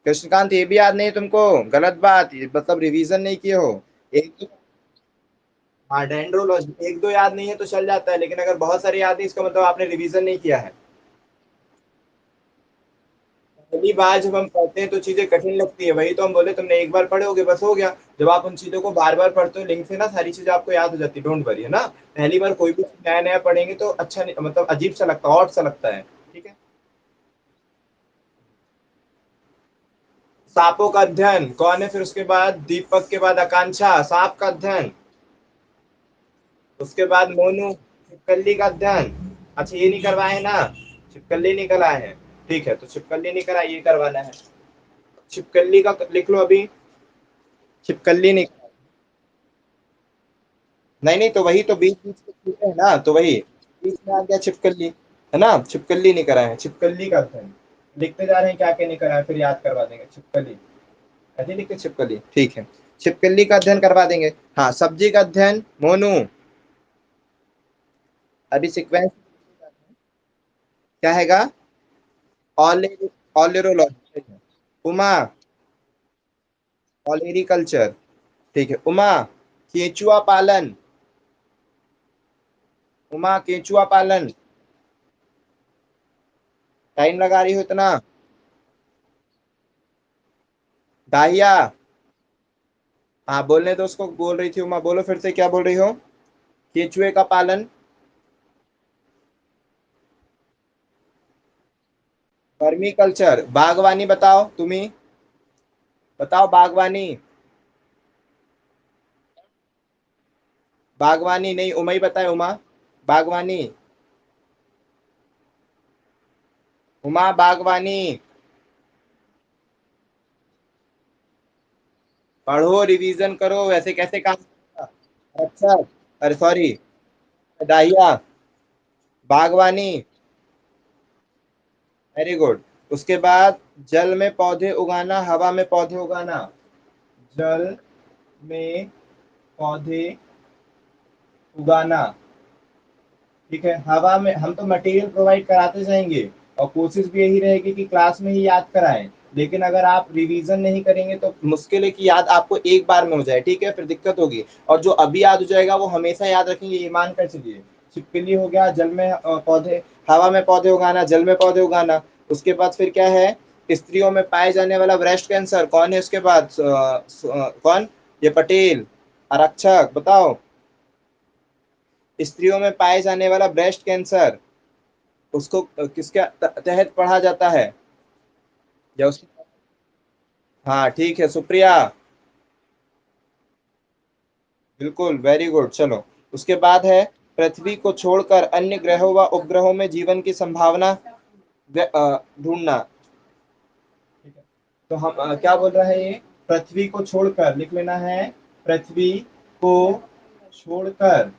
कृष्णकांत ये भी याद नहीं है तुमको? गलत बात, ये मतलब रिवीजन नहीं किए हो। एक दो, हाँ डेंड्रोलॉजी एक दो याद नहीं है तो चल जाता है, लेकिन अगर बहुत सारे याद है इसका मतलब आपने रिवीजन नहीं किया है। पहली बार जब हम पढ़ते हैं तो चीजें कठिन लगती है, वही तो हम बोले तुमने एक बार पढ़े होगे बस हो गया। जब आप उन चीजों को बार बार पढ़ते हो लिंक से ना, सारी चीजें आपको याद हो जाती है, डोंट वरी, है ना। पहली बार कोई भी नया नया पढ़ेंगे तो अच्छा मतलब अजीब सा लगता है, ऑड सा लगता है। ठीक है। सांपों का अध्ययन कौन है? फिर उसके बाद दीपक के बाद आकांक्षा सांप का अध्ययन। उसके बाद मोनू छिपकली का अध्ययन। अच्छा ये नहीं करवाए ना, छिपकली नहीं कराए हैं। ठीक है, तो छिपकली नहीं कराए, ये करवाना है। छिपकली का लिख लो अभी। छिपकली नहीं, नहीं नहीं, तो वही तो बीच बीच में छूटे हैं ना, तो वही बीच में आ गया छिपकली, है ना। छिपकली नहीं कराए हैं, छिपकली का अध्ययन। लिखते जा रहे हैं क्या क्या नहीं कराए, फिर याद करवा देंगे छिपकली। ऐसे लिखते छिपकली, ठीक है। छिपकली का अध्ययन करवा देंगे। हाँ, सब्जी का अध्ययन मोनू। अभी सीक्वेंस क्या हैगा? ऑलेरोलॉजी। उमा ऑलेरिकल्चर। ठीक है। उमा केंचुआ पालन। उमा केंचुआ पालन। टाइम लगा रही हो इतना? दाहिया। हाँ बोलने दो उसको, बोल रही थी उमा, बोलो फिर से क्या बोल रही हो? केंचुए का पालन। Vermi culture. बागवानी बताओ तुम्ही, बताओ बागवानी। बागवानी नहीं, उमा ही बताए, उमा। बागवानी। उमा बागवानी। पढ़ो, रिवीजन करो, वैसे कैसे काम चलेगा? अच्छा, अरे सॉरी, दाहिया। बागवानी। Very good. उसके बाद जल में पौधे उगाना, हवा में पौधे उगाना। जल में पौधे उगाना। ठीक है। हवा में हम तो मटेरियल प्रोवाइड कराते जाएंगे, और कोशिश भी यही रहेगी कि क्लास में ही याद कराएं। लेकिन अगर आप रिवीजन नहीं करेंगे तो मुश्किल है कि याद आपको एक बार में हो जाए, ठीक है, फिर दिक्कत होगी। और जो अभी याद हो जाएगा वो हमेशा याद रखेंगे, ये मान कर चलिए। छिपकली हो गया, जल में पौधे, हवा में पौधे उगाना, जल में पौधे उगाना। उसके बाद फिर क्या है? स्त्रियों में पाए जाने वाला ब्रेस्ट कैंसर कौन है? उसके बाद कौन? ये पटेल। आरक्षक बताओ। स्त्रियों में पाए जाने वाला ब्रेस्ट कैंसर, उसको किसके तहत पढ़ा जाता है? या उसकी, हाँ ठीक है, सुप्रिया। बिल्कुल, वेरी गुड, चलो। उसके बाद है पृथ्वी को छोड़कर अन्य ग्रहों व उपग्रहों में जीवन की संभावना ढूंढना। ठीक है। तो हम क्या बोल रहे हैं ये? पृथ्वी को छोड़कर लिख लेना है। पृथ्वी को छोड़कर,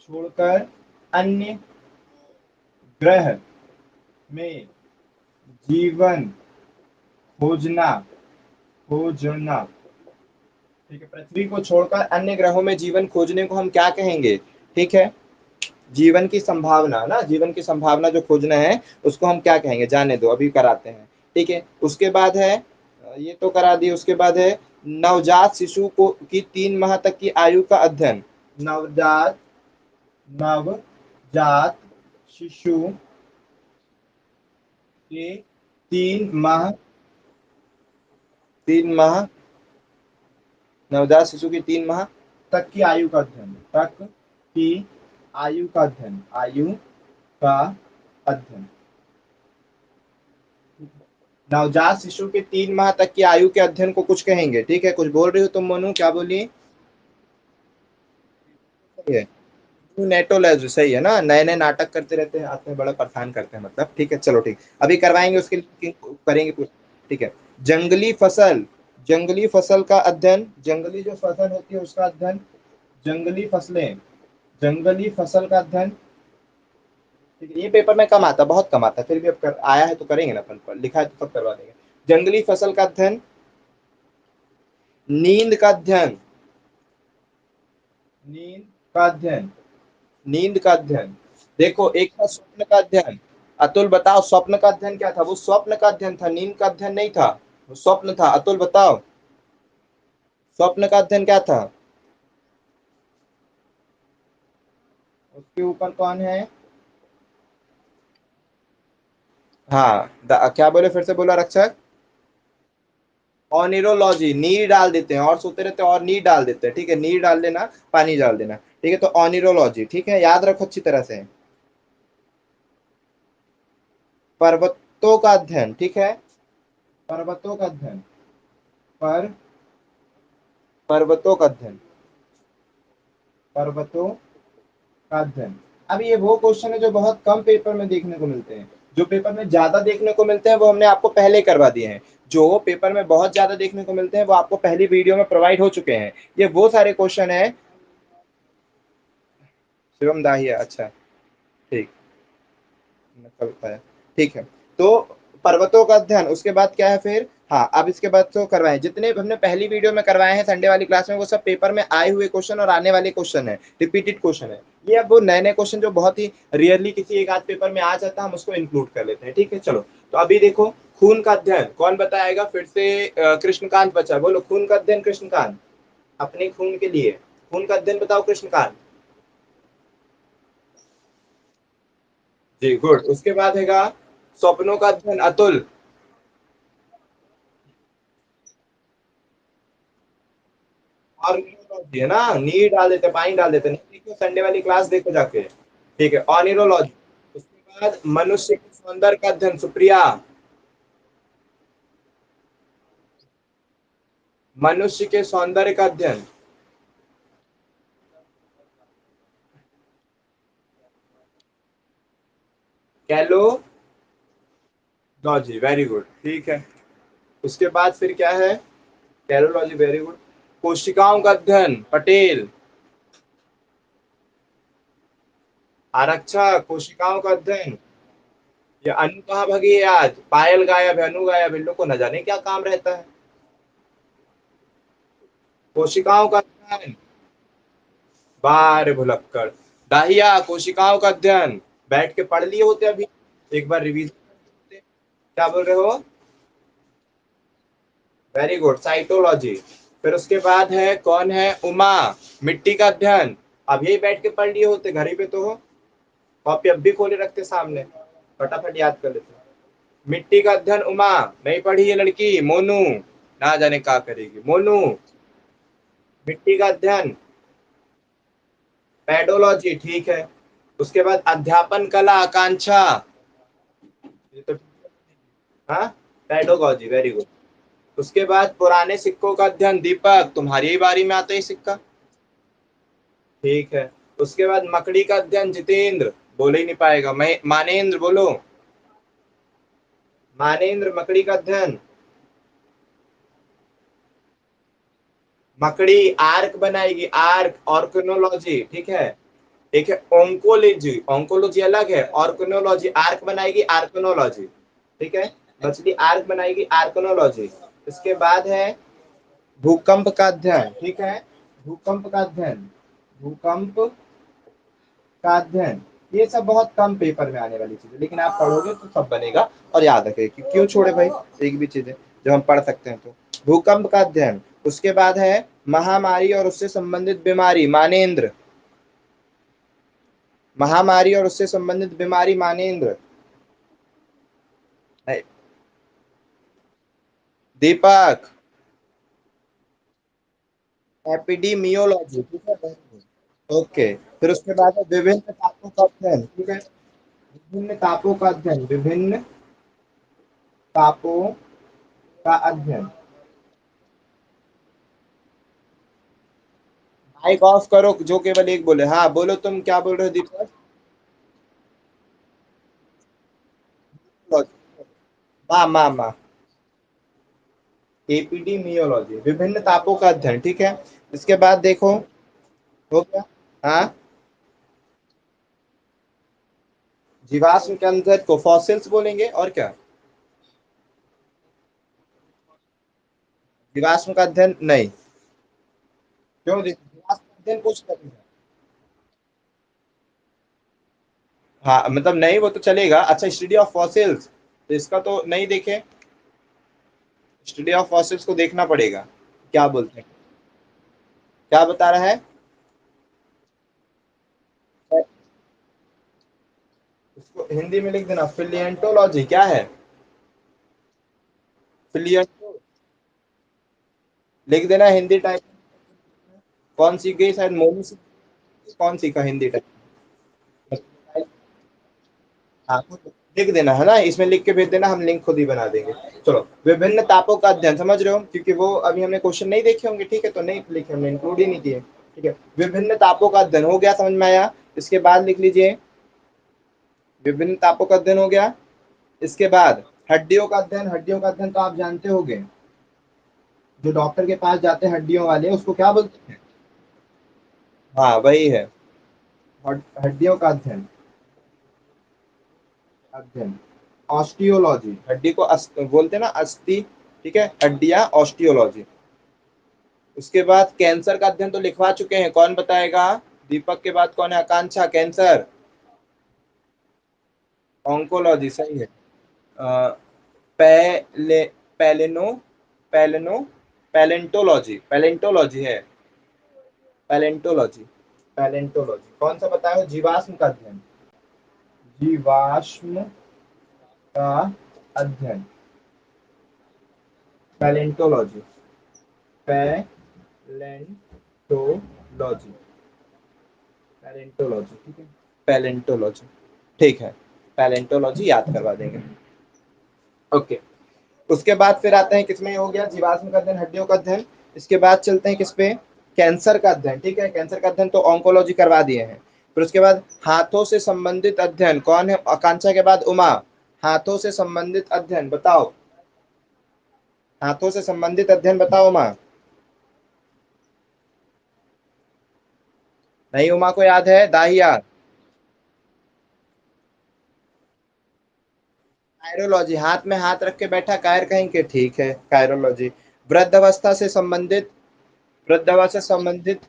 छोड़कर अन्य ग्रह में जीवन खोजना, खोजना। ठीक है। पृथ्वी को छोड़कर अन्य ग्रहों में जीवन खोजने को हम क्या कहेंगे? ठीक है। जीवन की संभावना ना, जीवन की संभावना जो खोजना है उसको हम क्या कहेंगे? जाने दो, अभी कराते हैं। ठीक है। उसके बाद है, ये तो करा दी। उसके बाद है नवजात शिशु को की 3 माह तक की आयु का अध्ययन। नवजात, नवजात शिशु के 3 माह, 3 माह, नवजात शिशु की 3 माह तक की आयु का अध्ययन, तक की आयु का अध्ययन, आयु का अध्ययन। नवजात शिशु के 3 माह तक की आयु के अध्ययन को कुछ कहेंगे। ठीक है। कुछ बोल रही हो तुम मनु, क्या बोली? सही है, नेटोलॉजी सही है ना। नए नए नाटक करते रहते हैं, आते हैं, बड़ा परेशान करते हैं मतलब। ठीक है, चलो ठीक, अभी करवाएंगे, उसके लिए करेंगे कुछ। ठीक है। जंगली फसल, जंगली फसल का अध्ययन, जंगली जो फसल होती है उसका अध्ययन। जंगली फसलें, जंगली फसल का अध्ययन। ठीक है, ये पेपर में कम आता, बहुत कम आता है, फिर भी अब आया है तो करेंगे ना अपन, पर लिखा है तो सब करवा देंगे। जंगली फसल का अध्ययन। नींद का अध्ययन, नींद का अध्ययन, नींद का अध्ययन। देखो, एक था स्वप्न का अध्ययन। अतुल बताओ, स्वप्न का अध्ययन क्या था? वो स्वप्न का अध्ययन था, नींद का अध्ययन नहीं था। स्वप्न था। अतुल बताओ, स्वप्न का अध्ययन क्या था? उसके ऊपर कौन है? हाँ, क्या बोले, फिर से बोला रक्षक। ऑनिरोलॉजी, नीर डाल देते हैं, और सोते रहते हैं और नीर डाल देते हैं, ठीक है, नीर डाल देना, पानी डाल देना, ठीक है, तो ऑनिरोलॉजी, ठीक है, याद रखो अच्छी तरह से। पर्वतों का अध्ययन, ठीक है, पर्वतों का अध्ययन, पर पर्वतों का अध्ययन, पर्वतों का अध्ययन। अब ये वो क्वेश्चन है जो बहुत कम पेपर में देखने को मिलते हैं। जो पेपर में ज्यादा देखने को मिलते हैं वो हमने आपको पहले करवा दिए हैं। जो पेपर में बहुत ज्यादा देखने को मिलते हैं वो आपको पहली वीडियो में प्रोवाइड हो चुके हैं। ये वो सारे क्वेश्चन है। शिवम दाहिया, अच्छा, ठीक, मैं कल बताया, ठीक है। तो पर्वतों का अध्ययन, उसके बाद क्या है फिर? हाँ, अब इसके बाद तो करवाए, जितने हमने पहली वीडियो में करवाए हैं संडे वाली क्लास में, वो सब पेपर में आए हुए क्वेश्चन और आने वाले क्वेश्चन है, रिपीटेड क्वेश्चन है। ये अब वो नए नए क्वेश्चन जो बहुत ही रियरली किसी एक आध पेपर में आ जाता है, हम उसको इंक्लूड कर लेते हैं, ठीक है। चलो, तो अभी देखो, खून का अध्ययन कौन बताएगा फिर से? कृष्णकांत बचा, बोलो खून का अध्ययन कृष्णकांत, अपने खून के लिए खून का अध्ययन बताओ कृष्णकांत। जी, गुड। उसके बाद हैगा स्वप्नों का अध्ययन, अतुल। और है ना, नीर डाल देते, पानी डाल देते, नहीं देखो संडे वाली क्लास देखो जाके, ठीक है, ऑनिरोलॉजी। उसके बाद मनुष्य के सौंदर्य का अध्ययन, सुप्रिया। मनुष्य के सौंदर्य का अध्ययन, कैलोलॉजी, वेरी गुड, ठीक है। उसके बाद फिर क्या है? कैलोलॉजी, वेरी गुड। कोशिकाओं का अध्ययन, पटेल। आरक्षक, कोशिकाओं का अध्ययन। ये अनु कहाँ भगी है आज? पायल गायब है, अनु गायब है, इन लोग को न जाने क्या काम रहता है। कोशिकाओं का अध्ययन, बार भुलक्कड़। दाहिया, कोशिकाओं का अध्ययन, बैठ के पढ़ लिए होते अभी, एक बार रिवीजन। क्या बोल रहे हो? Very good, cytology. फिर उसके बाद है कौन है? उमा, मिट्टी का अध्ययन। अब यही बैठ के पढ़ लिए होते, घर ही पे तो हो, कॉपी अब भी खोले रखते सामने, फटाफट याद कर लेते। मिट्टी का अध्ययन, उमा। नहीं पढ़ी ये लड़की, मोनू, ना जाने क्या करेगी मोनू। मिट्टी का अध्ययन, पेडोलॉजी, ठीक है। उसके बाद अध्यापन कला, आकांक्षा। ये तो, हाँ, पेडोलॉजी, वेरी गुड। उसके बाद पुराने सिक्कों का अध्ययन, दीपक, तुम्हारी ही बारी में आता है सिक्का, ठीक है। उसके बाद मकड़ी का अध्ययन, जितेंद्र, बोल ही नहीं पाएगा, मैं मानेंद्र, बोलो मानेंद्र, मकड़ी का अध्ययन। मकड़ी आर्क बनाएगी, आर्क, ऑर्गेनोलॉजी, ठीक है। एक है ओंकोलॉजी, ओंकोलॉजी अलग है, ऑर्गेनोलॉजी, आर्क बनाएगी, आर्कनोलॉजी, ठीक है। मछली आर्क बनाएगी, आर्कनोलॉजी। इसके बाद है भूकंप का अध्ययन, ठीक है, भूकंप का अध्ययन, भूकंप का अध्ययन। ये सब बहुत कम पेपर में आने वाली चीज है, लेकिन आप पढ़ोगे तो सब बनेगा। और याद रखें कि क्यों छोड़े भाई एक भी चीजें जो हम पढ़ सकते हैं, तो भूकंप का अध्ययन। उसके बाद है महामारी और उससे संबंधित बीमारी, मानेंद्र, महामारी और उससे संबंधित बीमारी, मानेंद्र। नहीं, दीपक, एपिडीमियोलॉजी, ठीक है। ओके, फिर उसके बाद है विभिन्न तापों का अध्ययन, ठीक है, विभिन्न तापों का अध्ययन, विभिन्न तापों का अध्ययन। माइक ऑफ करो जो केवल एक बोले, हाँ बोलो, तुम क्या बोल रहे हो दीपक? मा मा मा एपिडीमियोलॉजी, विभिन्न तापों का अध्ययन, ठीक है। इसके बाद देखो, हो गया। हाँ, जीवाश्म के अंदर को फॉसिल्स बोलेंगे, और क्या? जीवाश्म का अध्ययन नहीं, क्यों? जीवाश्म का अध्ययन पूछ रहे हैं। हाँ, मतलब नहीं, वो तो चलेगा, अच्छा, स्टडी ऑफ फॉसिल्स, तो इसका तो नहीं देखे। स्टडी ऑफ फॉसिल्स को देखना पड़ेगा क्या बोलते हैं, क्या बता रहा है। उसको हिंदी में लिख देना, फिलिएंटोलॉजी क्या है, फिलिएंटो लिख देना हिंदी टाइप। कौन सी गई शायद मोनी सी, कौन सी का हिंदी टाइप। हाँ लिख देना है ना, इसमें लिख के भेज देना, हम लिंक खुद ही बना देंगे। चलो, विभिन्न तापों का अध्ययन, समझ रहे हो, क्योंकि वो अभी हमने क्वेश्चन नहीं देखे होंगे, ठीक है, तो नहीं लिखे, हमने इंक्लूड ही नहीं किए, ठीक है। विभिन्न तापों का अध्ययन हो गया, समझ में आया। इसके बाद लिख लीजिए, विभिन्न तापों का अध्ययन हो गया। इसके बाद हड्डियों का अध्ययन, हड्डियों का अध्ययन तो आप जानते होंगे, जो डॉक्टर के पास जाते हैं हड्डियों वाले, उसको क्या बोलते हैं। हाँ वही है, हड्डियों का अध्ययन, अध्ययन ऑस्टियोलॉजी, हड्डी को बोलते हैं ना अस्थि, ठीक है, हड्डियां ऑस्टियोलॉजी। उसके बाद कैंसर का अध्ययन तो लिखवा चुके हैं, कौन बताएगा। दीपक के बाद कौन है, आकांक्षा, कैंसर, ऑन्कोलॉजी सही है। पैले पैलेनो पैलेनो पैलेंटोलॉजी, पैलेंटोलॉजी है, पैलेंटोलॉजी, पैलेंटोलॉजी कौन सा बताया, जीवाश्म का अध्ययन, जीवाश्म का अध्ययन, पैलेंटोलॉजी, पैलेंटोलॉजी, पैलेंटोलॉजी ठीक है, पैलेंटोलॉजी ठीक है, पैलेंटोलॉजी याद करवा देंगे। ओके, उसके बाद फिर आते हैं किसमें, हो गया जीवाश्म का अध्ययन, हड्डियों का अध्ययन। इसके बाद चलते हैं किस पे, कैंसर का अध्ययन, ठीक है, कैंसर का अध्ययन तो ऑन्कोलॉजी करवा दिए हैं। फिर उसके बाद हाथों से संबंधित अध्ययन, कौन है, आकांक्षा के बाद उमा, हाथों से संबंधित अध्ययन बताओ, हाथों से संबंधित अध्ययन बताओ उमा। नहीं, उमा को याद है, दाहिया, कायरोलॉजी, हाथ में हाथ रख के बैठा कायर कहेंगे, ठीक है, कायरोलॉजी। वृद्धावस्था से संबंधित, वृद्धावस्था से संबंधित,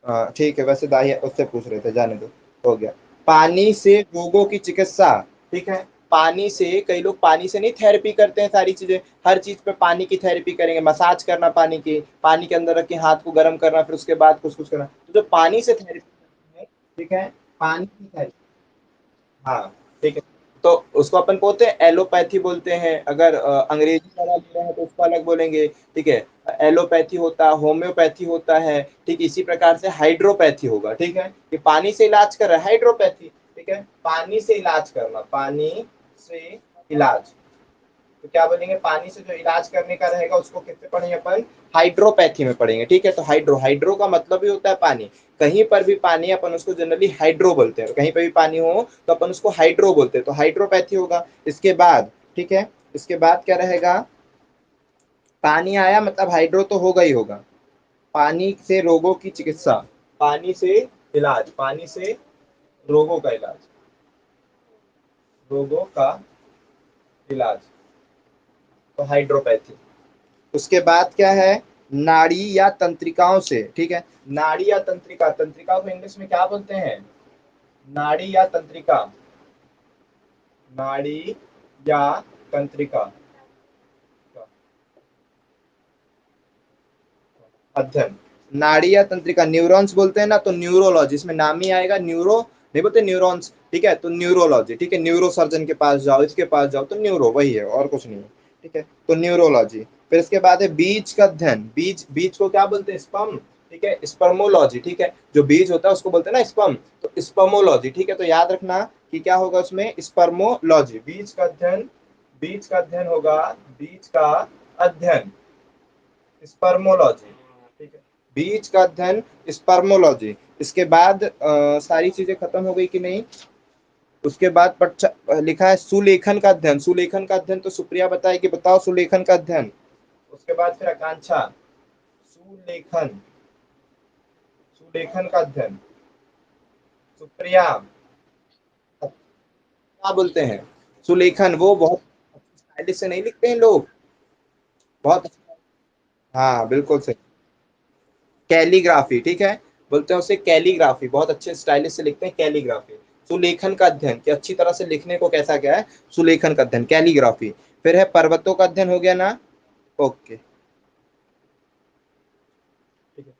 हाँ ठीक है, वैसे दाहिया उससे पूछ रहे थे, जाने दो, हो गया। पानी से रोगों की चिकित्सा, ठीक है, पानी से, कई लोग पानी से नहीं थेरेपी करते हैं, सारी चीजें, हर चीज पे पानी की थेरेपी करेंगे, मसाज करना पानी की, पानी के अंदर रख के हाथ को गर्म करना, फिर उसके बाद कुछ कुछ करना, तो जो पानी से थेरेपी करते हैं, ठीक है, पानी की थेरेपी, हाँ ठीक है, तो उसको अपन बोलते हैं एलोपैथी बोलते हैं, अगर अंग्रेजी दवा ले रहे हैं तो उसको अलग बोलेंगे, ठीक है। एलोपैथी होता है, होम्योपैथी होता है, ठीक, इसी प्रकार से हाइड्रोपैथी होगा, ठीक है, कि पानी से इलाज कर रहा है, हाइड्रोपैथी, ठीक है, पानी से इलाज करना, पानी से इलाज, तो क्या बोलेंगे, पानी से जो इलाज करने का रहेगा उसको किससे पढ़ेंगे अपन, हाइड्रोपैथी में पढ़ेंगे, ठीक है। तो हाइड्रो, हाइड्रो का मतलब ही होता है पानी, कहीं पर भी पानी अपन उसको जनरली हाइड्रो बोलते हैं, कहीं पर भी पानी हो तो अपन उसको हाइड्रो बोलते हैं, तो हाइड्रोपैथी होगा। इसके बाद, ठीक है, इसके बाद क्या रहेगा, पानी आया मतलब हाइड्रो तो होगा ही होगा, पानी से रोगों की चिकित्सा, पानी से इलाज, पानी से रोगों का इलाज, रोगों का इलाज, तो हाइड्रोपैथी। उसके बाद क्या है, नाड़ी या तंत्रिकाओं से, ठीक है, नाड़ी या तंत्रिका, तंत्रिका को इंग्लिश में क्या बोलते हैं, नाड़ी या तंत्रिका, नाड़ी या तंत्रिका अध्ययन, नाड़ी या तंत्रिका, न्यूरॉन्स बोलते हैं ना, तो न्यूरोलॉजी, इसमें नाम ही आएगा, न्यूरो नहीं बोलते, न्यूरॉन्स, ठीक है, तो न्यूरोलॉजी, ठीक है, न्यूरो सर्जन के पास जाओ, इसके पास जाओ, तो न्यूरो वही है और कुछ नहीं है, ठीक है, तो न्यूरोलॉजी। फिर इसके बाद है बीज का अध्ययन, बीज, बीज को क्या बोलते हैं, स्पर्म, ठीक है, स्पर्मोलॉजी, ठीक है, जो बीज होता है उसको बोलते हैं ना स्पर्म, तो स्पर्मोलॉजी, ठीक है, तो याद रखना कि क्या होगा उसमें, स्पर्मोलॉजी, बीज का अध्ययन, बीज का अध्ययन होगा, बीज का अध्ययन, स्पर्मोलॉजी, ठीक है, बीज का अध्ययन, स्पर्मोलॉजी। इसके बाद सारी चीजें खत्म हो गई कि नहीं। उसके बाद लिखा है सुलेखन का अध्ययन, सुलेखन का अध्ययन तो सुप्रिया बताएगी, बताओ सुलेखन का अध्ययन। उसके बाद फिर आकांक्षा, सुलेखन, सुलेखन का अध्ययन, सुप्रिया क्या बोलते हैं, सुलेखन, वो बहुत स्टाइलिश से नहीं लिखते हैं लोग, बहुत, हाँ बिल्कुल सही, कैलीग्राफी, ठीक है, बोलते हैं उसे कैलीग्राफी, बहुत अच्छे स्टाइलिश से लिखते हैं कैलीग्राफी। सुलेखन का अध्ययन, कि अच्छी तरह से लिखने को कैसा क्या है, सुलेखन का अध्ययन, कैलीग्राफी। फिर है पर्वतों का अध्ययन, हो गया ना? ओके, ठीक है।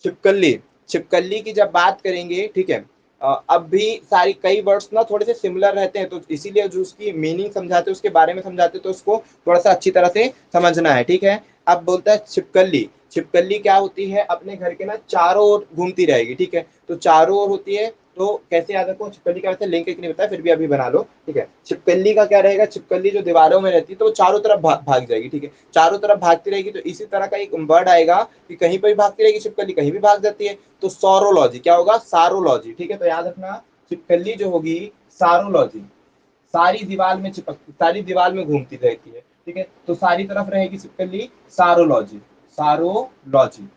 छिपकली, छिपकली की जब बात करेंगे, ठीक है, अब भी सारी कई वर्ड्स ना थोड़े से सिमिलर रहते हैं, तो इसीलिए जो उसकी मीनिंग समझाते, उसके बारे में समझाते, तो उसको थोड़ा सा अच्छी तरह से समझना है, ठीक है। अब बोलता है छिपकली, छिपकली क्या होती है, अपने घर के ना चारों ओर घूमती रहेगी, ठीक है। तो चारों ओर होती है, तो कैसे याद रखो छिपकली का, वैसे लिंक एक नहीं बताया, फिर भी अभी बना लो, ठीक है। छिपकली का क्या रहेगा, छिपकली जो दीवारों में रहती है तो वो चारों तरफ भाग जाएगी, ठीक है, चारों तरफ भागती रहेगी। तो इसी तरह का एक वर्ड आएगा कि कहीं पर भी भागती रहेगी छिपकली, कहीं भी भाग जाती है, तो सौरोलॉजी क्या होगा, सारोलॉजी, ठीक है। तो याद रखना छिपकली जो होगी सारोलॉजी, सारी दीवार में चिपक, सारी दीवार में घूमती रहती है, ठीक है। तो सारी तरफ रहेगी छिपकली, सारोलॉजी, सारोलॉजी,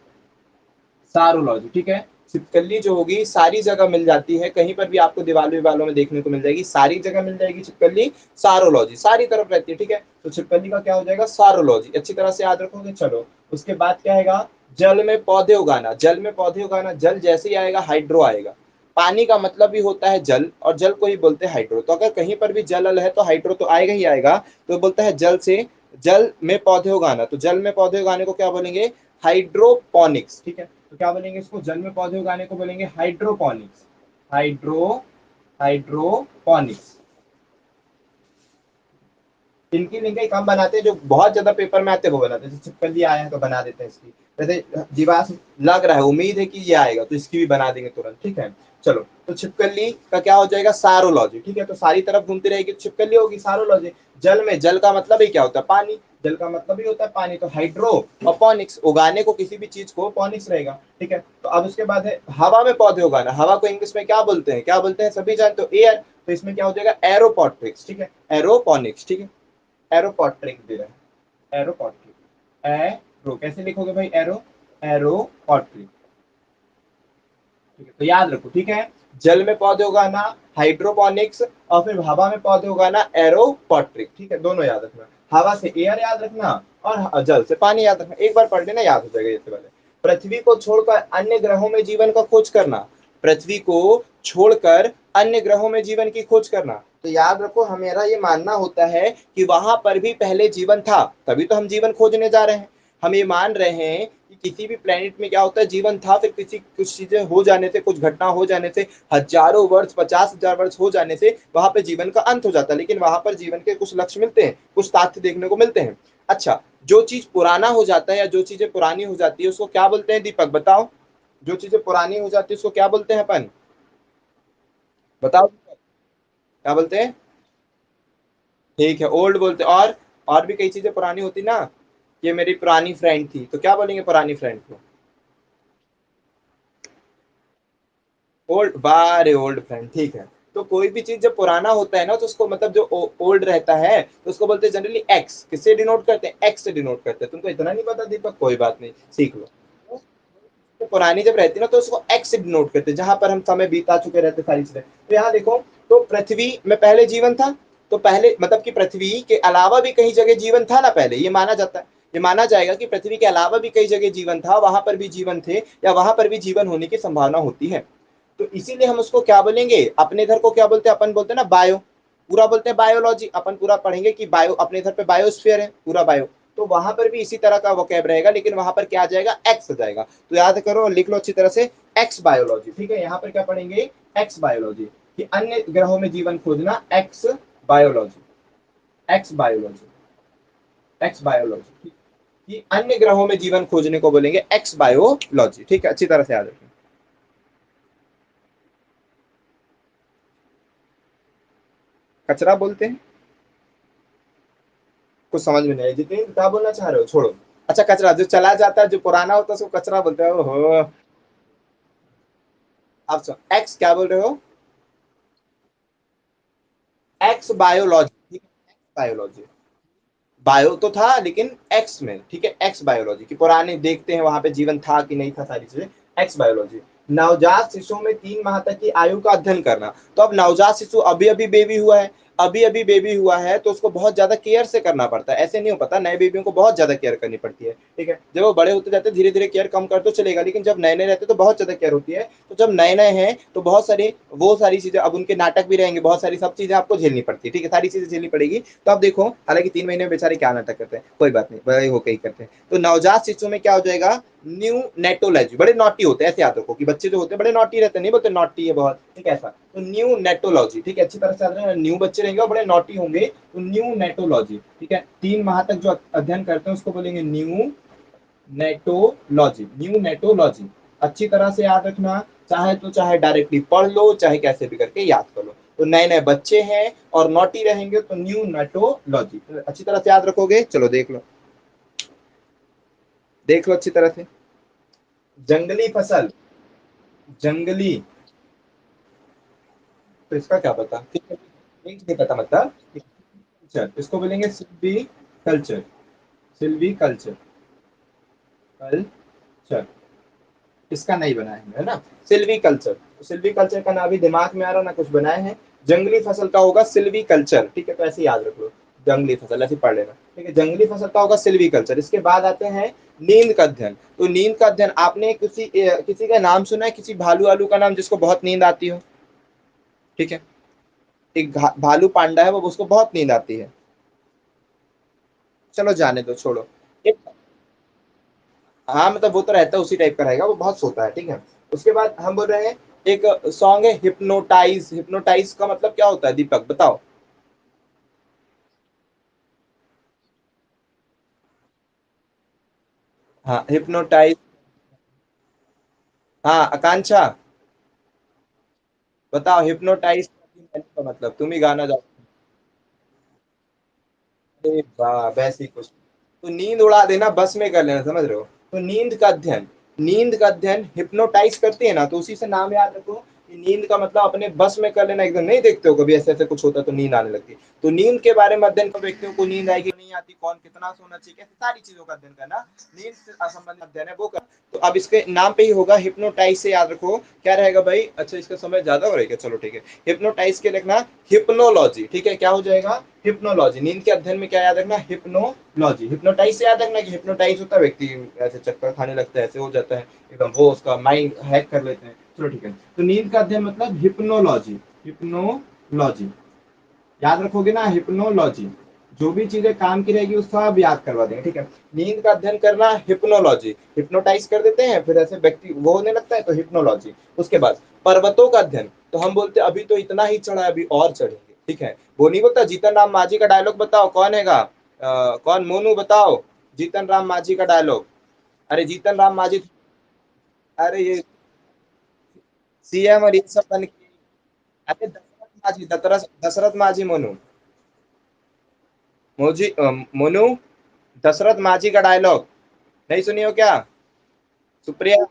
सारोलॉजी, ठीक है। छिपकली जो होगी सारी जगह मिल जाती है, कहीं पर भी आपको दीवालों दीवालों में देखने को मिल जाएगी, सारी जगह मिल जाएगी छिपकली, सारोलॉजी, सारी तरफ रहती है, ठीक है। तो छिपकली का क्या हो जाएगा, सारोलॉजी, अच्छी तरह से याद रखोगे। चलो उसके बाद क्या आएगा, जल में पौधे उगाना, जल में पौधे उगाना, जल जैसे ही आएगा हाइड्रो आएगा, पानी का मतलब भी होता है जल, और जल को ही बोलते हैं हाइड्रो। तो अगर कहीं पर भी जल अल है तो हाइड्रो तो आएगा ही आएगा। तो बोलता है जल से, जल में पौधे उगाना, तो जल में पौधे उगाने को क्या बोलेंगे, हाइड्रोपोनिक्स, ठीक है। तो क्या बोलेंगे इसको, जल में पौधे उगाने को बोलेंगे हाइड्रोपोनिक्स, हाइड्रो, हाइड्रोपोनिक्स। इनकी लिंकें कम बनाते हैं, जो बहुत ज्यादा पेपर में आते हैं वो बनाते हैं, जैसे छिपकली आया है तो बना देते हैं इसकी, जैसे जीवाश लग रहा है, उम्मीद है कि ये आएगा तो इसकी भी बना देंगे तुरंत, ठीक है। चलो तो छिपकली का क्या हो जाएगा, सारोलॉजी, ठीक है। तो सारी तरफ घूमती रहेगी, छिपकली होगी सारोलॉजी। जल में, जल का मतलब ही क्या होता है, पानी, जल का मतलब ही होता है पानी, तो हाइड्रो और पॉनिक्स, उगाने को किसी भी चीज को पॉनिक्स रहेगा, ठीक है। तो अब उसके बाद है हवा में पौधे उगाना, हवा को इंग्लिश में क्या बोलते हैं, क्या बोलते हैं सभी जानते हो, एयर। तो इसमें क्या हो जाएगा, एरोपोट्रिक्स, ठीक है, एरोपोनिक्स, ठीक है। एरोपॉट्रिक दे रहा है, एरोपॉट्रिक, एरो कैसे लिखोगे भाई, एरो, एरोपॉट्रिक, ठीक है। तो याद रखो, ठीक है, जल में पौधे उगाना हाइड्रोपोनिक्स, और फिर हवा में पौधे उगाना एरोपॉट्रिक, ठीक है, दोनों याद रखना। हवा से एयर याद रखना, और जल से पानी याद रखना, एक बार पढ़ लेना याद हो जाएगा ये वाले। पृथ्वी को छोड़कर अन्य ग्रहों में जीवन का खोज करना, पृथ्वी को छोड़कर अन्य ग्रहों में जीवन की खोज करना। तो याद रखो हमारा ये मानना होता है कि वहां पर भी पहले जीवन था, तभी तो हम जीवन खोजने जा रहे हैं। हम ये मान रहे हैं कि किसी भी प्लेनेट में क्या होता है, जीवन था, फिर किसी कुछ चीजें हो जाने से, कुछ घटना हो जाने से, हजारों वर्ष, 50,000 वर्ष हो जाने से वहां पर जीवन का अंत हो जाता है, लेकिन वहां पर जीवन के कुछ लक्ष्य मिलते हैं, कुछ तथ्य देखने को मिलते हैं। अच्छा, जो चीज पुराना हो जाता है या जो चीजें पुरानी हो जाती है उसको क्या बोलते हैं, दीपक बताओ, जो चीजें पुरानी हो जाती है उसको क्या बोलते हैं अपन, बताओ क्या बोलते हैं, ठीक है, ओल्ड बोलते हैं। और भी कई चीजें पुरानी होती ना, ये मेरी पुरानी फ्रेंड थी, तो क्या बोलेंगे पुरानी फ्रेंड को, ओल्ड, बारे ओल्ड फ्रेंड, ठीक है। तो कोई भी चीज जब पुराना होता है ना, तो उसको मतलब जो ओल्ड रहता है तो उसको बोलते हैं जनरली एक्स, किससे डिनोट करते हैं, एक्स से डिनोट करते हैं। तुमको इतना नहीं पता दीपक, कोई बात नहीं, सीख लो। तो पुरानी जब रहती है ना तो उसको एक्स से डिनोट करते हैं, जहां पर हम समय बीता चुके रहते सारी चीजें। तो यहाँ देखो, तो पृथ्वी में पहले जीवन था, तो पहले मतलब कि पृथ्वी के अलावा भी कहीं जगह जीवन था ना पहले, ये माना जाता है, ये माना जाएगा कि पृथ्वी के अलावा भी कई जगह जीवन था, वहां पर भी जीवन थे, या वहां पर भी जीवन होने की संभावना होती है। तो इसीलिए हम उसको क्या बोलेंगे, अपने इधर को क्या बोलते हैं, अपन बोलते हैं ना बायो, पूरा बोलते हैं बायोलॉजी, अपन पूरा पढ़ेंगे कि बायो, अपने इधर पे बायोस्फीयर है पूरा बायो। तो वहां पर भी इसी तरह का वोकैब रहेगा, लेकिन वहां पर क्या आ जाएगा, एक्स आ जाएगा। तो याद करो, लिख लो अच्छी तरह से, एक्स बायोलॉजी, ठीक है। यहाँ पर क्या पढ़ेंगे, एक्स बायोलॉजी, कि अन्य ग्रहों में जीवन खोजना, x biology, x biology, x biology, कि अन्य ग्रहों में जीवन खोजने को बोलेंगे एक्स बायोलॉजी, ठीक है, अच्छी तरह से याद रखें। कचरा बोलते हैं, कुछ समझ में नहीं आया, जितनी क्या बोलना चाह रहे हो छोड़ो। अच्छा, कचरा जो चला जाता है, जो पुराना होता है उसको कचरा बोलते हैं, ओहो। अब सुन, एक्स क्या बोल रहे हो, एक्स बायोलॉजी, ठीक है, एक्स बायोलॉजी, बायो तो था लेकिन एक्स में, ठीक है, एक्स बायोलॉजी की पुराने देखते हैं वहां पे जीवन था कि नहीं था, सारी चीजें, एक्स बायोलॉजी। नवजात शिशुओं में 3 माह तक की आयु का अध्ययन करना, तो अब नवजात शिशु अभी अभी बेबी हुआ है, अभी अभी बेबी हुआ है तो उसको बहुत ज्यादा केयर से करना पड़ता है, ऐसे नहीं हो पता, नए बेबियों को बहुत ज्यादा केयर करनी पड़ती है, ठीक है। जब वो बड़े होते जाते हैं धीरे धीरे केयर कम कर तो चलेगा, लेकिन जब नए नए रहते तो बहुत ज्यादा केयर होती है। तो जब नए नए हैं तो बहुत सारी वो सारी चीजें, अब उनके नाटक भी रहेंगे, बहुत सारी सब चीजें आपको झेलनी पड़ती है, ठीक है, सारी चीजें झेलनी पड़ेगी। तो आप देखो, हालांकि 3 महीने में बेचारे क्या नाटक करते हैं, कोई बात नहीं, बड़े होकर ही करते हैं। तो नवजात शिशु में क्या हो जाएगा, न्यू नेटोलॉजी, बड़े नॉटी होते हैं, ऐसे याद रखो कि बच्चे जो होते हैं बड़े नॉटी रहते हैं, नहीं बोलते नॉटी है बहुत, ठीक है ऐसा। तो न्यू नेटोलॉजी, ठीक है, अच्छी तरह से याद रखना, न्यू बच्चे रहेंगे और बड़े नॉटी होंगे, तो न्यू नेटोलॉजी, ठीक है। 3 माह तक जो अध्ययन करते हैं उसको बोलेंगे न्यू नेटोलॉजी, न्यू नेटोलॉजी। अच्छी तरह से याद रखना, चाहे तो चाहे डायरेक्टली पढ़ लो, चाहे कैसे भी करके याद कर लो। तो नए नए बच्चे हैं और नॉटी रहेंगे तो न्यू नेटोलॉजी, अच्छी तरह से याद रखोगे। चलो देख लो, देख लो अच्छी तरह से। जंगली फसल, जंगली, तो इसका क्या पता, ठीक है, नहीं पता मतलब कल्चर, इसको बोलेंगे Silvi culture, Silvi culture, culture, इसका नहीं बनाए है ना, सिल्वी कल्चर। तो सिल्वी कल्चर का ना भी दिमाग में आ रहा ना कुछ बनाए हैं। जंगली फसल का होगा सिल्वी कल्चर, ठीक है, तो ऐसे याद रख लो, जंगली फसल ऐसे पढ़ लेना, ठीक है, जंगली फसल का होगा सिल्वी कल्चर। इसके बाद आते हैं नींद का अध्ययन। तो नींद का अध्ययन, आपने किसी का नाम सुना है, किसी भालू आलू का नाम जिसको बहुत नींद आती हो, ठीक है, एक भालू पांडा है, वो उसको बहुत नींद आती है। चलो जाने दो, छोड़ो। एक, हाँ मतलब वो तो रहता है उसी टाइप का रहेगा, वो बहुत सोता है, ठीक है। उसके बाद हम बोल रहे हैं एक सॉन्ग है हिप्नोटाइज, हिप्नोटाइज का मतलब क्या होता है दीपक बताओ। हाँ हिप्नोटाइज, हाँ आकांक्षा, बताओ हिप्नोटाइज का मतलब, तुम ही गाना जाओ। अरे वाह, वैसे ही कुछ, तो नींद उड़ा देना, बस में कर लेना, समझ रहे हो। तो नींद का अध्ययन, नींद का अध्ययन हिप्नोटाइज करती है ना, तो उसी से नाम याद रखो कि नींद का मतलब अपने बस में कर लेना एकदम। नहीं देखते हो कभी ऐसे ऐसे कुछ होता है तो नींद आने लगती है, तो नींद के बारे में अध्ययन कर, व्यक्तियों को नींद आएगी नहीं आती, कौन कितना सोना चाहिए, कैसे सारी चीजों का अध्ययन करना, नींद से संबंधित अध्ययन है वो कर। तो अब इसके नाम पे ही होगा हिप्नोटाइज, से याद रखो क्या रहेगा भाई। अच्छा इसका समय ज्यादा हो रहेगा, चलो ठीक है, हिप्नोटाइज के लिखना हिप्नोलॉजी, ठीक है, क्या हो जाएगा हिप्नोलॉजी। नींद के अध्ययन में क्या याद रखना, हिप्नोलॉजी। हिप्नोटाइज से याद रखना कि हिप्नोटाइज होता है व्यक्ति ऐसे चक्कर खाने लगता है, ऐसे हो जाता है एकदम, वो उसका माइंड हैक कर लेते हैं। चलो ठीक है, तो नींद का अध्ययन मतलब हिप्नोलॉजी, हिप्नोलॉजी, याद रखोगे ना हिप्नोलॉजी। जो भी चीजें काम की रहेगी वो सब याद करवा देंगे, ठीक है। नींद का अध्ययन करना हिप्नोलॉजी, हिप्नोटाइज कर देते हैं फिर ऐसे व्यक्ति वो होने लगता है, तो हिप्नोलॉजी। उसके बाद पर्वतों का अध्ययन, तो हम बोलते हैं अभी तो इतना ही चढ़ा है, अभी और चढ़ेंगे, ठीक है। वो नहीं बोलता जीतन राम मांझी का डायलॉग, बताओ कौन हैगा, कौन, मोनू बताओ, जीतन राम मांझी का डायलॉग। अरे जीतन राम मांझी, अरे ये सीएम और ये सब बन के, अरे दशरथ मांझी, दशरथ दशरथ मांझी, मोनू, मोजी मोनू, दशरथ मांझी का डायलॉग नहीं सुनी हो क्या, सुप्रिया,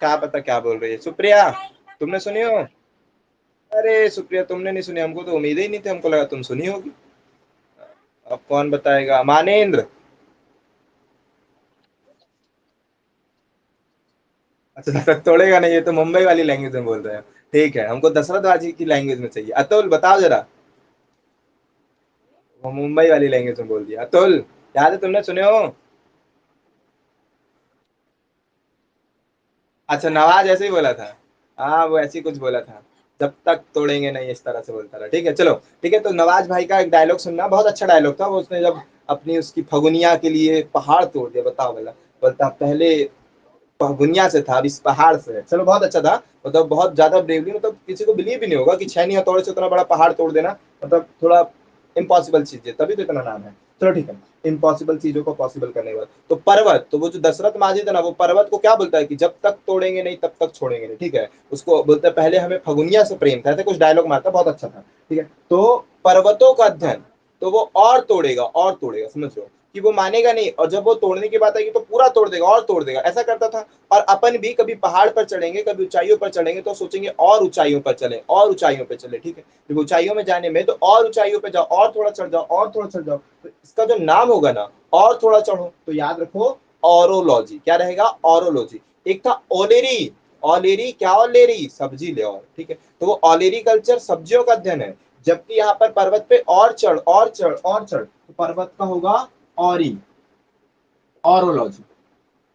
क्या पता क्या बोल रही है सुप्रिया, तुमने सुनी हो। अरे सुप्रिया तुमने नहीं सुनी, हमको तो उम्मीद ही नहीं थी, हमको लगा तुम सुनी होगी। अब कौन बताएगा, मानेंद्र। अच्छा दशरथ तोड़ेगा नहीं, ये तो मुंबई वाली लैंग्वेज में बोल रहे हैं, ठीक है, हमको दशरथ वाजी की लैंग्वेज में चाहिए। अतुल बताओ जरा, वो मुंबई वाली लैंग्वेज में बोल दिया। अतुल याद है, तुमने सुने हो। अच्छा नवाज ऐसे ही बोला था, हाँ वो ऐसे ही कुछ बोला था, जब तक तोड़ेंगे नहीं, इस तरह से बोलता रहा, ठीक है चलो। ठीक है, तो नवाज भाई का एक डायलॉग सुनना, बहुत अच्छा डायलॉग था वो, उसने जब अपनी उसकी फगुनिया के लिए पहाड़ तोड़ दिया, बताओ भला, बोलता पहले पगुनिया से था अब इस पहाड़ से है। चलो बहुत अच्छा था, मतलब बहुत ज्यादा ब्रेवली, मतलब किसी को बिलीव भी नहीं होगा कि छह हथौड़े से उतना बड़ा पहाड़ तोड़ देना, मतलब थोड़ा इम्पॉसिबल चीज है, तभी तो इतना नाम है। चलो ठीक है, इम्पॉसिबल चीजों को पॉसिबल करने के बाद, तो पर्वत, तो वो जो दशरथ मांझी था ना, वो पर्वत को क्या बोलता है कि जब तक तोड़ेंगे नहीं तब तक छोड़ेंगे नहीं, ठीक है। उसको बोलता है पहले हमें फगुनिया से प्रेम था, ऐसे कुछ डायलॉग मारता, बहुत अच्छा था, ठीक है। तो पर्वतों का अध्ययन, तो वो और तोड़ेगा, समझ लो कि वो मानेगा नहीं, और जब वो तोड़ने की बात आएगी तो पूरा तोड़ देगा और तोड़ देगा, ऐसा करता था। और अपन भी कभी पहाड़ पर चढ़ेंगे, कभी ऊंचाइयों पर चढ़ेंगे, तो सोचेंगे और ऊंचाइयों पर चले, और ऊंचाइयों पर चले, ठीक है। जब ऊंचाइयों में जाने में, तो और ऊंचाइयों पे जाओ, और थोड़ा चढ़ जाओ, और थोड़ा चढ़ जाओ, तो इसका जो नाम होगा ना, और थोड़ा चढ़ो, तो याद रखो ऑरोलॉजी, क्या रहेगा ऑरोलॉजी। एक था ओलेरी, ऑलेरी क्या, ऑलेरी सब्जी ले और, ठीक है। तो वो ऑलेरी कल्चर सब्जियों का अध्ययन है, जबकि यहाँ पर पर्वत पे और चढ़ और चढ़ और चढ़, तो पर्वत का होगा ऑरी, ऑरोलॉजी,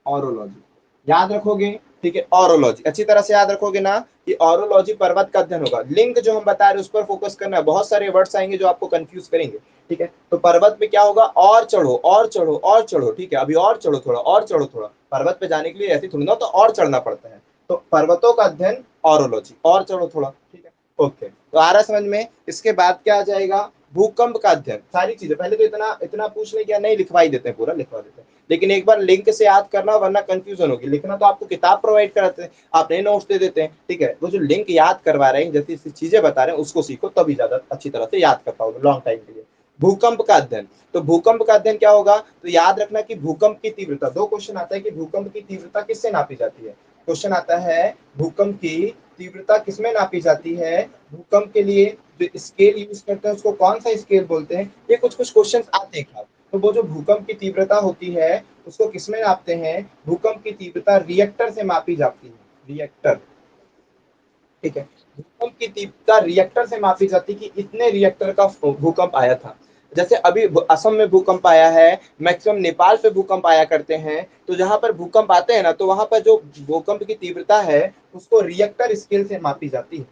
ऑरोलॉजी याद रखोगे, ठीक है। ऑरोलॉजी अच्छी तरह से याद रखोगे ना कि ऑरोलॉजी पर्वत का अध्ययन होगा। लिंक जो हम बता रहे हैं उस पर फोकस करना है, बहुत सारे वर्ड्स आएंगे जो आपको कंफ्यूज करेंगे, ठीक है। तो पर्वत में क्या होगा, और चढ़ो और चढ़ो और चढ़ो, ठीक है। अभी और चढ़ो थोड़ा, और चढ़ो थोड़ा, पर्वत पे जाने के लिए ऐसे थोड़ी ना, तो और चढ़ना पड़ता है। तो पर्वतों का अध्ययन ऑरोलॉजी, और चढ़ो थोड़ा, ठीक है। ओके, तो आ रहा समझ में। इसके बाद क्या आ जाएगा, भूकंप का अध्ययन। सारी चीजें पहले तो इतना इतना पूछने क्या, नहीं लिखवाई देते हैं, पूरा लिखवा देते हैं, लेकिन एक बार लिंक से याद करना वरना कंफ्यूजन होगी। लिखना तो आपको किताब प्रोवाइड कराते हैं, आप नए नोट्स दे देते हैं, ठीक है। वो जो लिंक याद करवा रहे हैं, जैसी चीजें बता रहे हैं उसको सीखो, तभी ज्यादा अच्छी तरह से याद कर पाओगे लॉन्ग टाइम के लिए। भूकंप का अध्ययन, तो भूकंप का अध्ययन क्या होगा, तो याद रखना कि भूकंप की तीव्रता, दो क्वेश्चन आता है कि भूकंप की तीव्रता किससे नापी जाती है। क्वेश्चन आता है भूकंप की तीव्रता किसमें नापी जाती है, भूकंप के लिए जो स्केल यूज करते हैं उसको कौन सा स्केल बोलते हैं, ये कुछ कुछ क्वेश्चन आते हैं। तो वो जो भूकंप की तीव्रता होती है उसको किसमें नापते हैं, भूकंप की तीव्रता रिएक्टर से मापी जाती है, रिएक्टर, ठीक है। भूकंप की तीव्रता रिएक्टर से मापी जाती है कि इतने रिएक्टर का भूकंप आया था। जैसे अभी असम में भूकंप आया है, मैक्सिमम नेपाल पे भूकंप आया करते हैं, तो जहां पर भूकंप आते हैं ना, तो वहां पर जो भूकंप की तीव्रता है उसको रिएक्टर स्केल से मापी जाती है,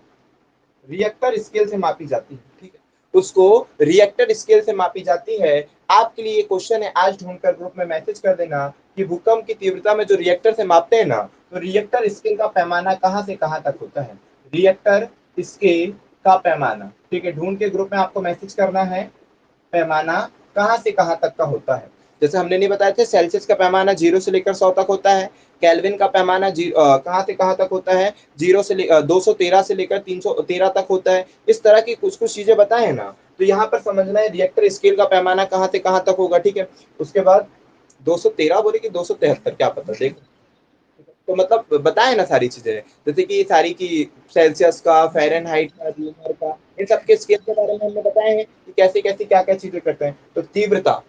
रिएक्टर स्केल से मापी जाती है, ठीक है। उसको रिएक्टर स्केल से मापी जाती है। आपके लिए क्वेश्चन है, आज ढूंढकर ग्रुप में मैसेज कर देना कि भूकंप की तीव्रता में जो रिएक्टर से मापते हैं ना, तो रिएक्टर स्केल का पैमाना कहाँ से कहाँ तक होता है, रिएक्टर स्केल का पैमाना, ठीक है। ढूंढ के ग्रुप में आपको मैसेज करना है, पैमाना कहाँ से कहाँ तक का होता है। जैसे हमने नहीं बताए थे, सेल्सियस का पैमाना 0 से लेकर 100 तक होता है, केल्विन का पैमाना कहाँ से कहाँ तक होता है, 213 से लेकर 313 तक होता है। इस तरह की कुछ कुछ चीजें बताए हैं ना, तो यहाँ पर समझना है रिएक्टर स्केल का पैमाना कहाँ से कहाँ तक होगा, ठीक है। उसके बाद 213 बोले कि 273, क्या पता, देख। तो मतलब बताए ना सारी चीजें, जैसे कि सारी की सेल्सियस का, फ़ारेनहाइट का, ड्यूमर का, इन सब के स्केल के बारे में हमने बताए हैं कि कैसे कैसे क्या क्या चीजें करते हैं। तो तीव्रता,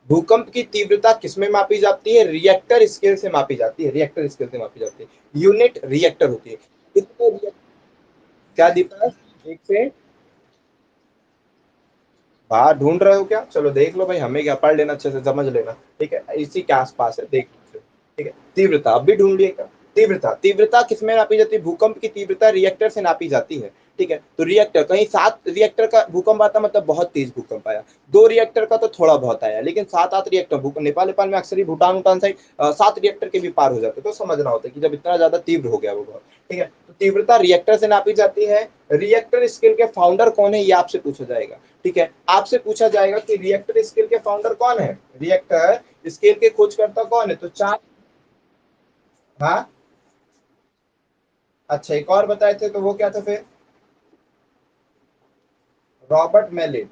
भूकंप की तीव्रता किसमें मापी जाती है, रिएक्टर स्केल से मापी जाती है, रिएक्टर स्केल से मापी जाती है। यूनिट रिएक्टर होती है। कितने क्या दीपा, एक से, बाहर ढूंढ रहे हो क्या, चलो देख लो भाई, हमें क्या, पढ़ लेना अच्छे से, समझ लेना, ठीक है। इसी के आसपास है, देख लो, ठीक है। तीव्रता अब भी ढूंढ लिएगा। तीव्रता, तीव्रता किसमें नापी जाती है, भूकंप की तीव्रता रिएक्टर से नापी जाती है, ठीक है। तो रिएक्टर, कहीं 7 रिएक्टर का भूकंप आता मतलब बहुत तेज भूकंप आया, 2 रिएक्टर का तो थोड़ा बहुत आया, लेकिन 7-8 रिएक्टर भूकंप, नेपाल नेपाल में अक्सर ही भूटान उटान साइड 7 रिएक्टर के भी पार हो जाते, तो समझना होता है कि जब इतना ज्यादा तीव्र हो गया वो बहुत, ठीक है। तो तीव्रता रिएक्टर से नापी जाती है। रिएक्टर स्केल के फाउंडर कौन है, ये आपसे पूछा जाएगा, ठीक है। आपसे पूछा जाएगा कि रिएक्टर स्केल के फाउंडर कौन है, रिएक्टर स्केल के खोजकर्ता कौन है, तो चार। हाँ, अच्छा, एक और बताए थे, तो वो क्या था फिर, रॉबर्ट मेलिट,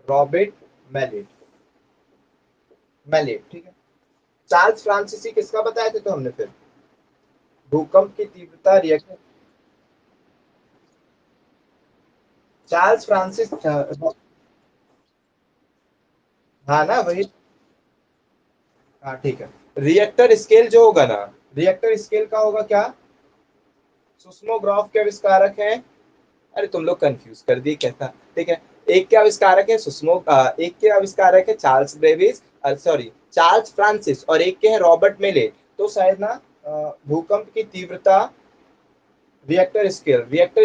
रॉबर्ट मेलिट, मेलिट, ठीक है। चार्ल्स फ्रांसीसी किसका बताए थे तो हमने फिर, भूकंप की तीव्रता रिएक्टर, चार्ल्स फ्रांसिस, हाँ ना वही, हाँ ठीक है। रिएक्टर स्केल जो होगा ना, रिएक्टर स्केल का होगा क्या, सुस्मोग्राफ के आविष्कारक हैं, अरे तुम लोग कंफ्यूज कर दिए कैसा, ठीक है। एक के आविष्कारक है एक के आविष्कारक है Charles Brevis, sorry Charles Francis, और एक के है रॉबर्ट मेले। तो शायद ना भूकंप की तीव्रता रिएक्टर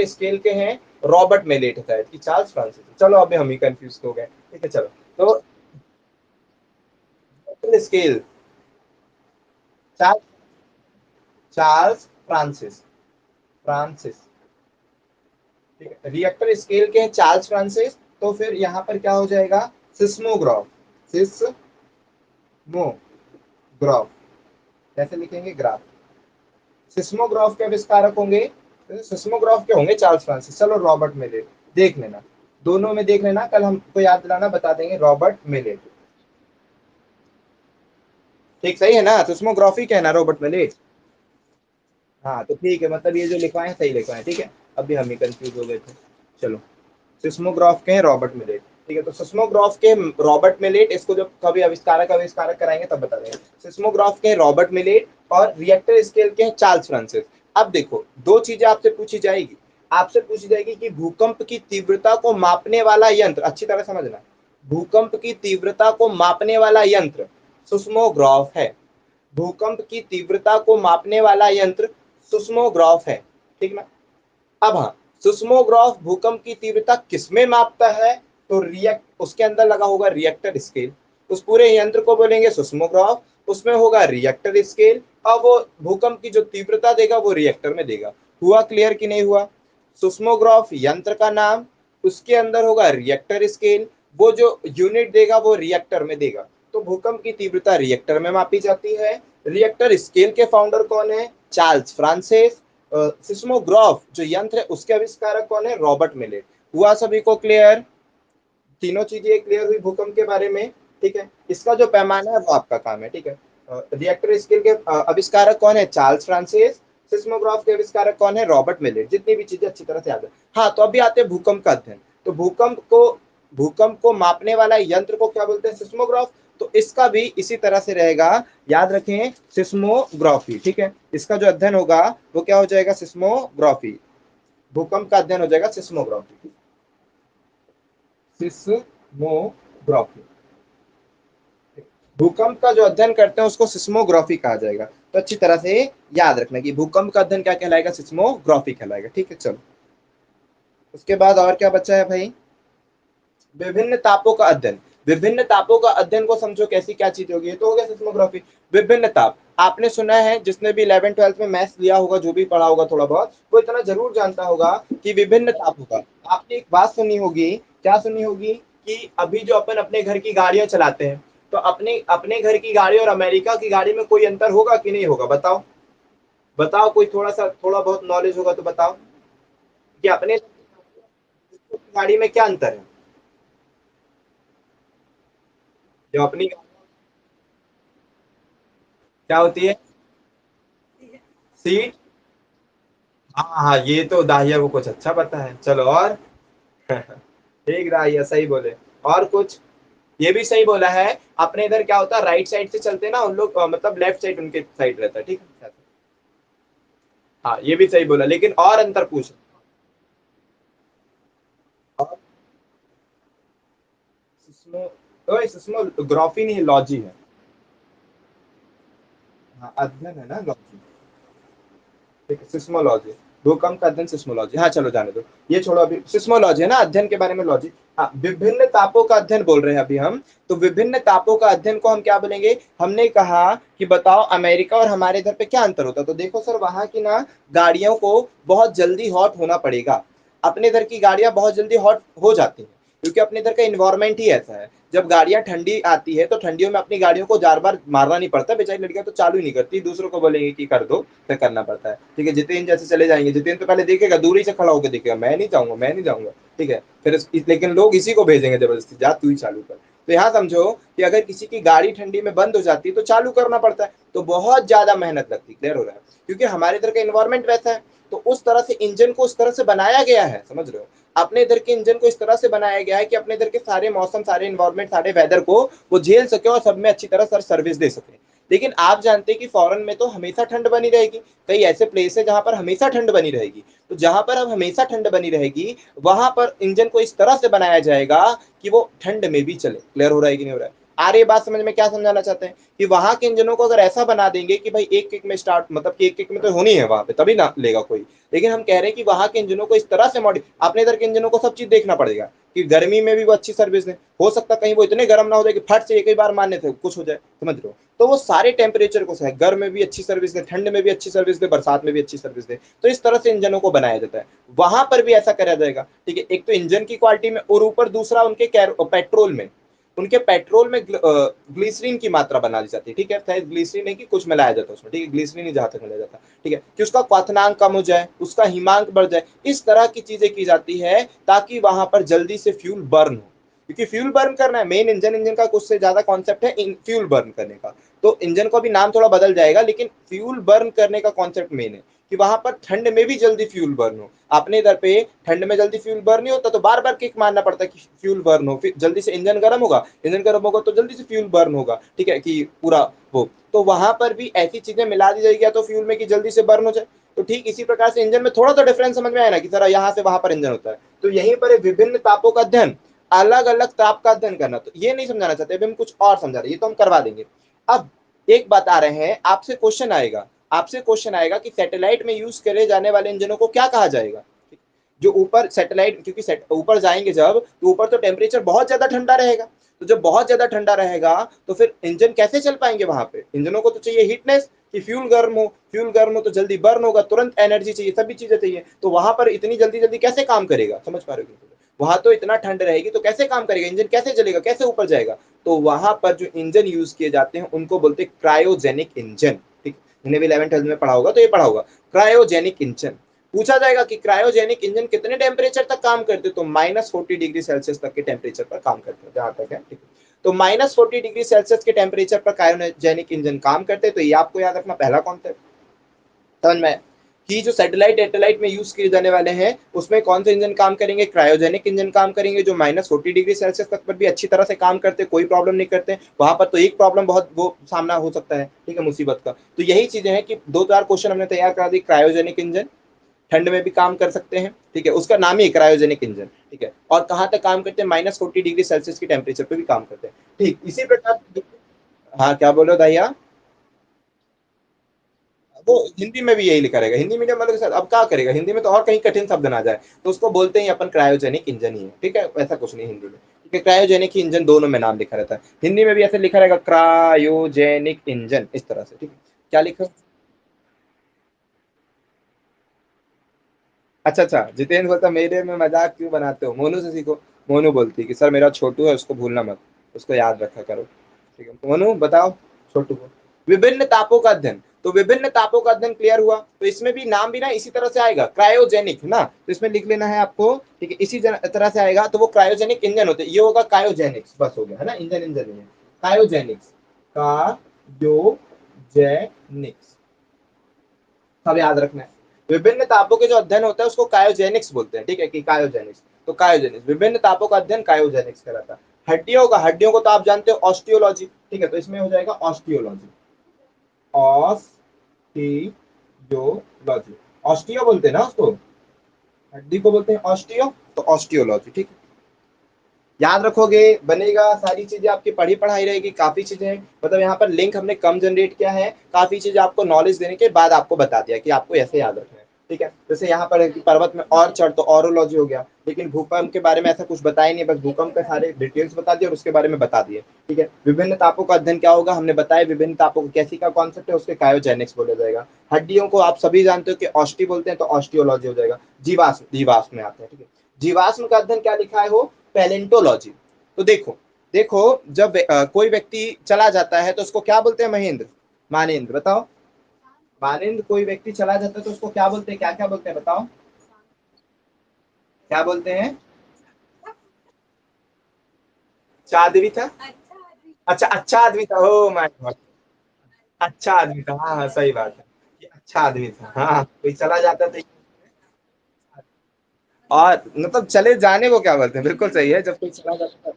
स्केल के हैं रॉबर्ट मेलेट है शायद, कि चार्ल्स फ्रांसिस, चलो अभी हम ही कंफ्यूज हो गए, ठीक है। चलो, तो scale, Charles, Charles Francis, Francis, ठीक है। रिएक्टर स्केल के हैं चार्ल्स फ्रांसिस, तो फिर यहाँ पर क्या हो जाएगा, सिस्मोग्राफ, सिस्मोग्राफ, कैसे लिखेंगे, ग्राफ, सिस्मोग्राफ के आविष्कारक होंगे, सिस्मोग्राफ के होंगे चार्ल्स फ्रांसिस, चलो रॉबर्ट मेलेट, देख लेना, दोनों में देख लेना, कल हमको याद दिलाना, बता देंगे रॉबर्ट मेलेट, ठीक सही है ना, सिस्मोग्राफी क्या है ना, रॉबर्ट मेलेट, हाँ तो ठीक है, मतलब ये जो लिखवाए हैं सही लिखवाए हैं, ठीक है। अभी हम ही कंफ्यूज हो गए थे, चलो, सिस्मोग्राफ के हैं रॉबर्ट मेलेट। ठीक है, तो सिस्मोग्राफ के रॉबर्ट मिलेट, इसको जब कभी आविष्कारक कराएंगे तब बता देंगे। सिस्मोग्राफ के रॉबर्ट मिलेट और रिएक्टर स्केल के हैं चार्ल्स फ्रांसिस। अब देखो दो चीजें आपसे पूछी जाएगी, आपसे पूछी जाएगी कि भूकंप की तीव्रता को मापने वाला यंत्र, अच्छी तरह समझना, भूकंप की तीव्रता को मापने वाला यंत्र सिस्मोग्राफ है। भूकंप की तीव्रता को मापने वाला यंत्र सिस्मोग्राफ है, ठीक ना। अब हाँ, सिस्मोग्राफ भूकंप की तीव्रता किसमें मापता है, तो रिएक्ट उसके अंदर लगा होगा रिएक्टर स्केल, उस पूरे यंत्र को बोलेंगे सिस्मोग्राफ, उसमें होगा रिएक्टर स्केल, और वो भूकंप की जो तीव्रता देगा वो रिएक्टर में देगा। हुआ क्लियर कि नहीं हुआ? सिस्मोग्राफ यंत्र का नाम, उसके अंदर होगा रिएक्टर स्केल, वो जो यूनिट देगा वो रिएक्टर में देगा। तो भूकंप की तीव्रता रिएक्टर में मापी जाती है। रिएक्टर स्केल के फाउंडर कौन है? Charles Francis. सिस्मोग्राफ जो यंत्र है उसके आविष्कारक कौन है? Robert millet. हुआ सभी को क्लियर? तीनों चीजें क्लियर हुई भूकंप के बारे में, ठीक है। इसका जो पैमाना है वो आपका काम है, ठीक है। रिएक्टर स्केल के आविष्कारक कौन है? Charles Francis. सिस्मोग्राफ के आविष्कारक कौन है? Robert millet. जितनी भी चीजें अच्छी तरह से याद है। हाँ, तो अभी आते हैं भूकंप का अध्ययन। तो भूकंप को मापने वाला यंत्र को क्या बोलते हैं? सिस्मोग्राफ। तो इसका भी इसी तरह से रहेगा, याद रखें, सिस्मोग्राफी, ठीक है। इसका जो अध्ययन होगा वो क्या हो जाएगा? सिस्मोग्राफी। भूकंप का अध्ययन हो जाएगा सिस्मोग्राफी। सिस्मोग्राफी, भूकंप का जो अध्ययन करते हैं उसको सिस्मोग्राफी कहा जाएगा। तो अच्छी तरह से याद रखना कि भूकंप का अध्ययन क्या कहलाएगा? सिस्मोग्राफी कहलाएगा, ठीक है। चलो, उसके बाद और क्या बचा है भाई? विभिन्न तापों का अध्ययन। विभिन्न तापों का अध्ययन को समझो कैसी क्या चीज होगी, तो हो गया सिस्मोग्राफी। विभिन्न ताप आपने सुना है, जिसने भी 11th 12th में मैथ्स लिया होगा, जो भी पढ़ा होगा थोड़ा बहुत, वो इतना जरूर जानता होगा कि विभिन्न तापों का। आपने एक बात सुनी होगी, क्या सुनी होगी, कि अभी जो अपन अपने घर की गाड़ियां चलाते हैं, तो अपने अपने घर की गाड़ी और अमेरिका की गाड़ी में कोई अंतर होगा कि नहीं होगा? बताओ बताओ, कोई थोड़ा बहुत नॉलेज होगा तो बताओ कि अपने गाड़ी में क्या अंतर है। जो अपनी क्या होती है? सीट। हाँ हाँ, ये तो दाहिया को कुछ अच्छा पता है। चलो और ठीक, दाहिया सही बोले। और कुछ? ये भी सही बोला है। अपने इधर क्या होता है, राइट साइड से चलते हैं ना उन लोग, मतलब लेफ्ट साइड उनके साइड रहता है, ठीक है। हाँ, ये भी सही बोला, लेकिन और अंतर पूछ। और सिस्मोग्राफी नहीं, लॉजी है। हाँ, अध्ययन है ना, लॉजी। ठीक है, सिस्मोलॉजी। भूकंप का अध्ययन सिस्मोलॉजी। हाँ चलो जाने दो, ये छोड़ो, अभी सिस्मोलॉजी है ना, अध्ययन के बारे में लॉजी। हाँ, विभिन्न तापों का अध्ययन बोल रहे हैं अभी हम। तो विभिन्न तापों का अध्ययन को हम क्या बोलेंगे? हमने कहा कि बताओ अमेरिका और हमारे इधर पे क्या अंतर होता है। तो देखो सर, वहां की ना गाड़ियों को बहुत जल्दी हॉट होना पड़ेगा। अपने इधर की गाड़ियां बहुत जल्दी हॉट हो जाती हैं, क्योंकि अपने इधर का इन्वायरमेंट ही ऐसा है। जब गाड़ियां ठंडी आती है तो ठंडियों में अपनी गाड़ियों को बार बार मारना नहीं पड़ता। बेचारी लड़कियां तो चालू ही नहीं करती, दूसरों को बोलेंगे कि कर दो, तो करना पड़ता है, ठीक है। जितेन जैसे चले जाएंगे, जितेन तो पहले देखेगा, दूरी से खड़ा होकर देखेगा, मैं नहीं जाऊंगा, मैं नहीं जाऊंगा, ठीक है। फिर लेकिन लोग इसी को भेजेंगे जबरदस्ती, जा तू ही चालू कर। तो यहाँ समझो कि अगर किसी की गाड़ी ठंडी में बंद हो जाती है तो चालू करना पड़ता है, तो बहुत ज्यादा मेहनत लगती है। क्लियर हो रहा है? क्योंकि हमारे इधर का इन्वायरमेंट वैसा है। तो उस तरह से इंजन को उस तरह से बनाया गया है, समझ रहे हो? अपने इधर के इंजन को इस तरह से बनाया गया है कि अपने इधर के सारे मौसम, सारे इन्वायरमेंट, सारे वेदर को वो झेल सके और सब में अच्छी तरह सर सर्विस दे सके। लेकिन आप जानते हैं कि फॉरेन में तो हमेशा ठंड बनी रहेगी। कई ऐसे प्लेस है जहां पर हमेशा ठंड बनी रहेगी। तो जहां पर अब हमेशा ठंड बनी रहेगी, वहां पर इंजन को इस तरह से बनाया जाएगा कि वो ठंड में भी चले। क्लियर हो रहा है कि नहीं हो रहा है? आ रही बात समझ में? क्या समझाना चाहते हैं कि वहां के इंजनों को अगर ऐसा बना देंगे कि भाई एक किक में स्टार्ट, मतलब कि एक किक में तो होनी है वहां पे, तभी ना लेगा कोई। लेकिन हम कह रहे हैं कि वहां के इंजनों को इस तरह से मॉडिफाई, अपने इधर के इंजनों को सब चीज देखना पड़ेगा कि गर्मी में भी वो अच्छी सर्विस दें। हो सकता है कहीं वो इतने गर्म ना हो जाए कि फट से एक ही बार मारने थे कुछ हो जाए, समझ रहे हो? तो वो सारे टेम्परेचर को सहे, गर्म में भी अच्छी सर्विस दे, ठंड में भी अच्छी सर्विस दे, बरसात में भी अच्छी सर्विस दे। तो इस तरह से इंजनों को बनाया जाता है। वहां पर भी ऐसा करा जाएगा, ठीक है। एक तो इंजन की क्वालिटी में, और ऊपर दूसरा उनके पेट्रोल में, उनके पेट्रोल में ग्लिसरीन की मात्रा बना दी जाती है, ठीक है। शायद ग्लिसरीन है कि कुछ मिलाया जाता है उसमें, ठीक है, ग्लिसरीन ही जहां तक मिलाया जाता है, ठीक है, कि उसका क्वथनांक कम हो जाए, उसका हिमांक बढ़ जाए। इस तरह की चीजें की जाती है ताकि वहां पर जल्दी से फ्यूल बर्न हो। क्योंकि फ्यूल बर्न करना है मेन इंजन का कुछ से ज्यादा कॉन्सेप्ट है फ्यूल बर्न करने का। तो इंजन को भी नाम थोड़ा बदल जाएगा, लेकिन फ्यूल बर्न करने का कॉन्सेप्ट मेन है कि वहां पर ठंड में भी जल्दी फ्यूल बर्न हो। अपने इधर पे ठंड में जल्दी फ्यूल बर्न नहीं होता, तो बार बार किक मारना पड़ता है कि फ्यूल बर्न हो, फिर जल्दी से इंजन गर्म होगा, इंजन गर्म होगा तो जल्दी से फ्यूल बर्न होगा, ठीक है, कि पूरा वो। तो वहां पर भी ऐसी चीजें मिला दी जाएगी या तो फ्यूल में कि जल्दी से बर्न हो जाए। तो ठीक इसी प्रकार से इंजन में थोड़ा तो डिफरेंस समझ में आया ना कि सर यहाँ से वहां पर इंजन होता है। तो यहीं पर विभिन्न तापों का अध्ययन, अलग अलग ताप का अध्ययन करना, तो ये नहीं समझाना चाहते, अभी हम कुछ और समझा रहे हैं, ये तो हम करवा देंगे। अब एक बात आ रहे हैं, आपसे क्वेश्चन आएगा कि सैटेलाइट में यूज करे जाने वाले इंजनों को क्या कहा जाएगा। जो ऊपर सैटेलाइट, क्योंकि ऊपर जाएंगे जब, तो ऊपर तो टेम्परेचर बहुत ज्यादा ठंडा रहेगा। तो जब बहुत ज्यादा ठंडा रहेगा तो फिर इंजन कैसे चल पाएंगे वहां पे, इंजनों को तो चाहिए हीटनेस कि फ्यूल गर्म हो तो जल्दी बर्न होगा, तुरंत एनर्जी चाहिए, सभी चीजें चाहिए। तो वहां पर इतनी जल्दी जल्दी कैसे काम करेगा, समझ पा रहे हो। वहां तो इतना ठंड रहेगी तो कैसे काम करेगा इंजन, कैसे चलेगा, कैसे ऊपर जाएगा। तो वहां पर जो इंजन यूज किए जाते हैं उनको बोलते हैं क्रायोजेनिक इंजन। ठीक, मैंने भी 11th-12th में पढ़ा होगा, तो ये पढ़ा होगा क्रायोजेनिक इंजन। पूछा जाएगा कि क्रायोजेनिक इंजन कितने टेम्परेचर तक काम करते, तो -40 डिग्री सेल्सियस तक के टेम्परेचर पर काम करते हैं, जहां तक है, ठीक है। तो -40 डिग्री सेल्सियस के टेम्परेचर पर क्रायोजेनिक इंजन काम करते हैं। तो ये आपको याद रखना पहला कॉन्सेप्ट, समझ में। कि जो सैटेलाइट एटेलाइट में यूज किए जाने वाले हैं उसमें कौन से इंजन काम करेंगे, क्रायोजेनिक इंजन काम करेंगे, जो -40 डिग्री सेल्सियस तक पर भी अच्छी तरह से काम करते, कोई प्रॉब्लम नहीं करते। वहां पर तो एक प्रॉब्लम बहुत वो सामना हो सकता है, ठीक है, मुसीबत का। तो यही चीजें हैं कि दो चार क्वेश्चन हमने तैयार करा दी। क्रायोजेनिक इंजन ठंड में भी काम कर सकते हैं, ठीक है, उसका नाम ही क्रायोजेनिक इंजन, ठीक है। और कहाँ तक काम करते हैं, -40 डिग्री सेल्सियस की टेम्परेचर पे भी काम करते हैं। ठीक इसी प्रकार, हाँ क्या बोलो भैया। वो हिंदी में भी यही लिखा रहेगा, हिंदी मीडियम वालों के साथ अब क्या करेगा, हिंदी में तो और कहीं कठिन शब्द ना जाए, तो उसको बोलते हैं अपन क्रायोजेनिक इंजन ही है, ठीक है, ऐसा कुछ नहीं हिंदी में, ठीक है। क्रायोजेनिक ही इंजन दोनों में नाम लिखा रहता है, हिंदी में भी ऐसे लिखा रहेगा क्रायोजेनिक इंजन, इस तरह से, ठीक है। क्या लिखा। अच्छा अच्छा, जितेंद्र बोलता मेरे में मजाक क्यों बनाते हो, मोनू से सीखो। मोनू बोलती है कि सर मेरा छोटू है उसको भूलना मत, उसको याद रखा करो, ठीक है। मोनू बताओ छोटू को। विभिन्न तापों का अध्ययन, तो विभिन्न तापों का अध्ययन क्लियर हुआ, तो इसमें भी नाम भी ना इसी तरह से आएगा क्रायोजेनिक है ना, तो इसमें लिख लेना है आपको, ठीक है, इसी तरह से आएगा। तो वो क्रायोजेनिक इंजन होते, ये होगा कायोजेनिक्स, बस हो गया है ना, इंजन इंजन नहीं है, कायोजेनिक्स, कायोजेनिक्स, सब याद रखना है। विभिन्न तापों के जो अध्ययन होता है उसको कायोजेनिक्स बोलते हैं, ठीक है, कि कायोजेनिक्स। तो कायोजेनिक्स विभिन्न तापों का अध्ययन कायोजेनिक्स कहलाता है। हड्डियों को तो आप जानते हो ऑस्टियोलॉजी, ठीक है, तो इसमें हो जाएगा ऑस्टियोलॉजी, ऑस्टियोलॉजी, ऑस्टियो बोलते हैं ना उसको, हड्डी को बोलते हैं ऑस्टियो, तो ऑस्टियोलॉजी, ठीक है। याद रखोगे, बनेगा, सारी चीजें आपकी पढ़ी पढ़ाई रहेगी, काफी चीजें, मतलब यहाँ पर लिंक हमने कम जनरेट किया है, काफी चीजें आपको नॉलेज देने के बाद आपको बता दिया कि आपको ऐसे याद रखना है, ठीक है। जैसे यहाँ पर है कि पर्वत में और चढ़, तो ऑरोलॉजी हो गया, लेकिन भूकंप के बारे में ऐसा कुछ बताया नहीं, बस भूकंप के सारे डिटेल्स बता दिए और उसके बारे में बता दिए, ठीक है। विभिन्न तापों का अध्ययन क्या होगा हमने बताया, विभिन्न तापों को कैसी का कॉन्सेप्ट है, उसके कायोजेनिक्स बोला जाएगा। हड्डियों को आप सभी जानते हो कि ऑस्टी बोलते हैं, तो ऑस्टियोलॉजी हो जाएगा। जीवाश्म, जीवाश्म में आते हैं, ठीक है। जीवाश्म का अध्ययन क्या लिखा है, हो पैलेंटोलॉजी। तो देखो, देखो, जब कोई व्यक्ति चला जाता है तो उसको क्या बोलते हैं, महेंद्र, मानेंद्र बताओ। मानेंद्र, कोई व्यक्ति चला जाता है तो उसको क्या बोलते हैं, क्या क्या बोलते हैं बताओ, क्या बोलते हैं। अच्छा आदमी था, अच्छा अच्छा आदमी था, ओ माय गॉड, अच्छा आदमी था, हाँ हाँ सही बात है, ये अच्छा आदमी था, हाँ कोई चला जाता तो। और मतलब चले जाने को क्या बोलते हैं, बिल्कुल सही है, जब कोई चला जाता है।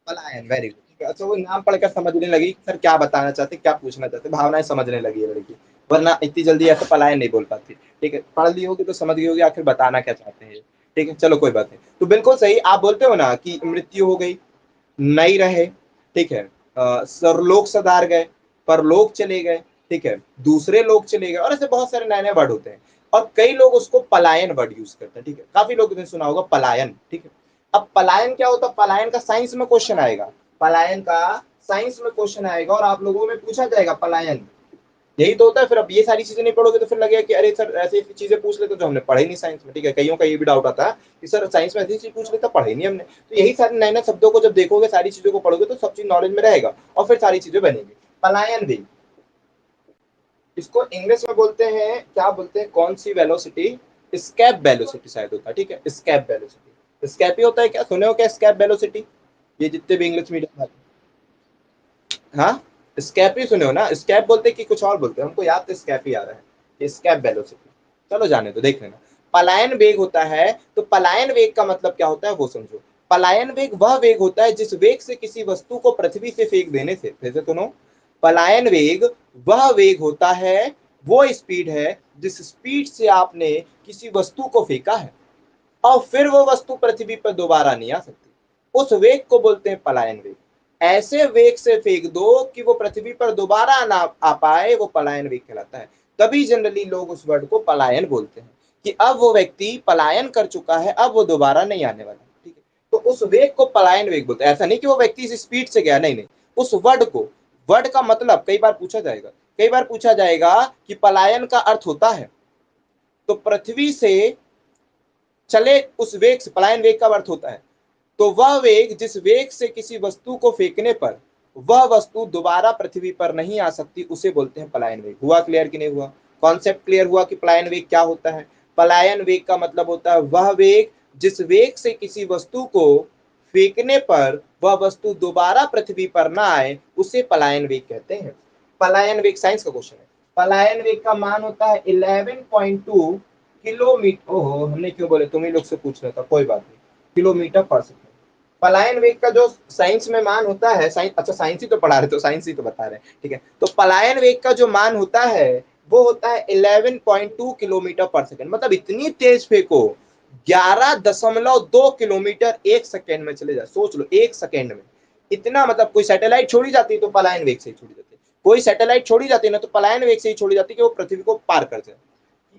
पलायन, वेरी गुड, ठीक है। अच्छा वो नाम पढ़कर समझने लगी सर क्या बताना चाहते, क्या पूछना चाहते, भावनाएं समझने लगी है लड़की, वरना इतनी जल्दी ऐसे पलायन नहीं बोल पाती, ठीक है। पढ़ ली होगी तो समझ गई होगी आखिर बताना क्या चाहते हैं, ठीक है। चलो कोई बात नहीं, तो बिल्कुल सही आप बोलते हो ना कि मृत्यु हो गई, नहीं रहे, ठीक है, सरलोक सधार गए, परलोक चले गए, ठीक है, दूसरे लोग चले गए, और ऐसे बहुत सारे नए नए वर्ड होते हैं। और कई लोग उसको पलायन वर्ड यूज करते हैं, ठीक है, काफी लोग ने सुना होगा पलायन, ठीक है। अब पलायन क्या होता है, पलायन का साइंस में क्वेश्चन आएगा, पलायन का साइंस में क्वेश्चन आएगा और आप लोगों में पूछा जाएगा पलायन, यही तो होता है। फिर अब ये सारी चीजें नहीं पढ़ोगे तो फिर लगेगा कि अरे सर ऐसी ऐसी चीजें पूछ लेते जो हमने पढ़े नहीं साइंस में, ठीक है। कईयों का ये भी डाउट आता है कि सर साइंस में ऐसी चीज पूछ लेता, पढ़े नहीं हमने। तो यही सारे नए नए शब्दों को जब देखोगे, सारी चीजों को पढ़ोगे तो सब चीज नॉलेज में रहेगा और फिर सारी चीजें बनेंगी। पलायन भी, इसको इंग्लिश में बोलते हैं, क्या बोलते हैं, कौन सी वेलोसिटी, स्केप वेलोसिटी शायद होता है, ठीक है, स्केप वेलोसिटी, स्कैप ही होता है क्या? सुने हो क्या स्कैप वेलोसिटी? ये जितने भी इंग्लिश मीडियम, हाँ स्कैप ही सुने हो ना? स्कैप बोलते कि कुछ और बोलते हैं, हमको याद तो स्कैप ही आ रहा है कि स्कैप वेलोसिटी। चलो जाने दो, देख लेना। पलायन वेग होता है, तो पलायन वेग का मतलब क्या होता है वो समझो। पलायन वेग वह वेग होता है जिस वेग से किसी वस्तु को पृथ्वी से फेंक देने से, फिर से सुनो, पलायन वेग वह वेग होता है, वो स्पीड है जिस स्पीड से आपने किसी वस्तु को फेंका है और फिर वो वस्तु पृथ्वी पर दोबारा नहीं आ सकती, उस वेग को बोलते हैं पलायन वेग। ऐसे वेग से फेंक दो कि वो पृथ्वी पर दोबारा ना आ पाए, वो पलायन वेग कहलाता है। तभी जनरली लोग उस वर्ड को पलायन बोलते हैं कि अब वो व्यक्ति पलायन कर चुका है, अब वो दोबारा नहीं आने वाला। ठीक है, तो उस वेग को पलायन वेग बोलते हैं। ऐसा नहीं कि वो व्यक्ति इस स्पीड से गया, नहीं नहीं, उस वर्ड को, वर्ड का मतलब कई बार पूछा जाएगा, कई बार पूछा जाएगा कि पलायन का अर्थ होता है, तो पृथ्वी से चले उस वेग से, पलायन वेग का अर्थ होता है तो वह वेग जिस वेग से किसी वस्तु को फेंकने पर वह वस्तु दोबारा पृथ्वी पर नहीं आ सकती, उसे बोलते हैं पलायन वेग। हुआ क्लियर कि नहीं हुआ? कॉन्सेप्ट क्लियर हुआ कि पलायन वेग क्या होता है? पलायन वेग का मतलब होता है वह वेग जिस वेग से किसी वस्तु को फेंकने पर वह वस्तु दोबारा पृथ्वी पर ना आए, उसे पलायन वेग कहते हैं। पलायन वेग साइंस का क्वेश्चन है। पलायन वेग का मान होता है 11.2 किलोमीटर। ओहो, हमने क्यों बोले, तुम ही लोग से पूछ रहा था, कोई बात नहीं, किलोमीटर पर सेकंड। पलायन वेग का जो साइंस में मान होता है, साइंस, अच्छा साइंस ही तो पढ़ा रहे, तो साइंस ही तो बता रहे हैं, ठीक है। तो पलायन वेग का जो मान होता है वो होता है 11.2 किलोमीटर पर सेकंड। मतलब इतनी तेज फेंको, 11.2 किलोमीटर एक सेकेंड में चले जाए। सोच लो, एक सेकेंड में इतना, मतलब कोई सैटेलाइट छोड़ी जाती है तो पलायन वेग से ही छोड़ी जाती है, कोई सैटेलाइट छोड़ी जाती है ना तो पलायन वेग से ही छोड़ी जाती है कि वो पृथ्वी को पार कर जाए।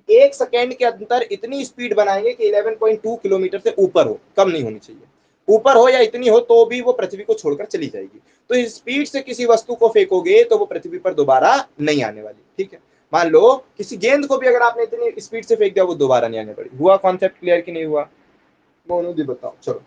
एक सेकेंड के अंदर इतनी स्पीड बनाएंगे कि 11.2 किलोमीटर से ऊपर हो, कम नहीं होनी चाहिए, ऊपर हो या इतनी हो तो भी वो पृथ्वी को छोड़कर चली जाएगी। तो इस स्पीड से किसी वस्तु को फेंकोगे तो वो पृथ्वी पर दोबारा नहीं आने वाली। ठीक है, मान लो किसी गेंद को भी अगर आपने इतनी स्पीड से फेंक दिया, वो दोबारा नहीं आने वाली। हुआ कॉन्सेप्ट क्लियर कि नहीं हुआ? मोनू जी बताओ। चलो,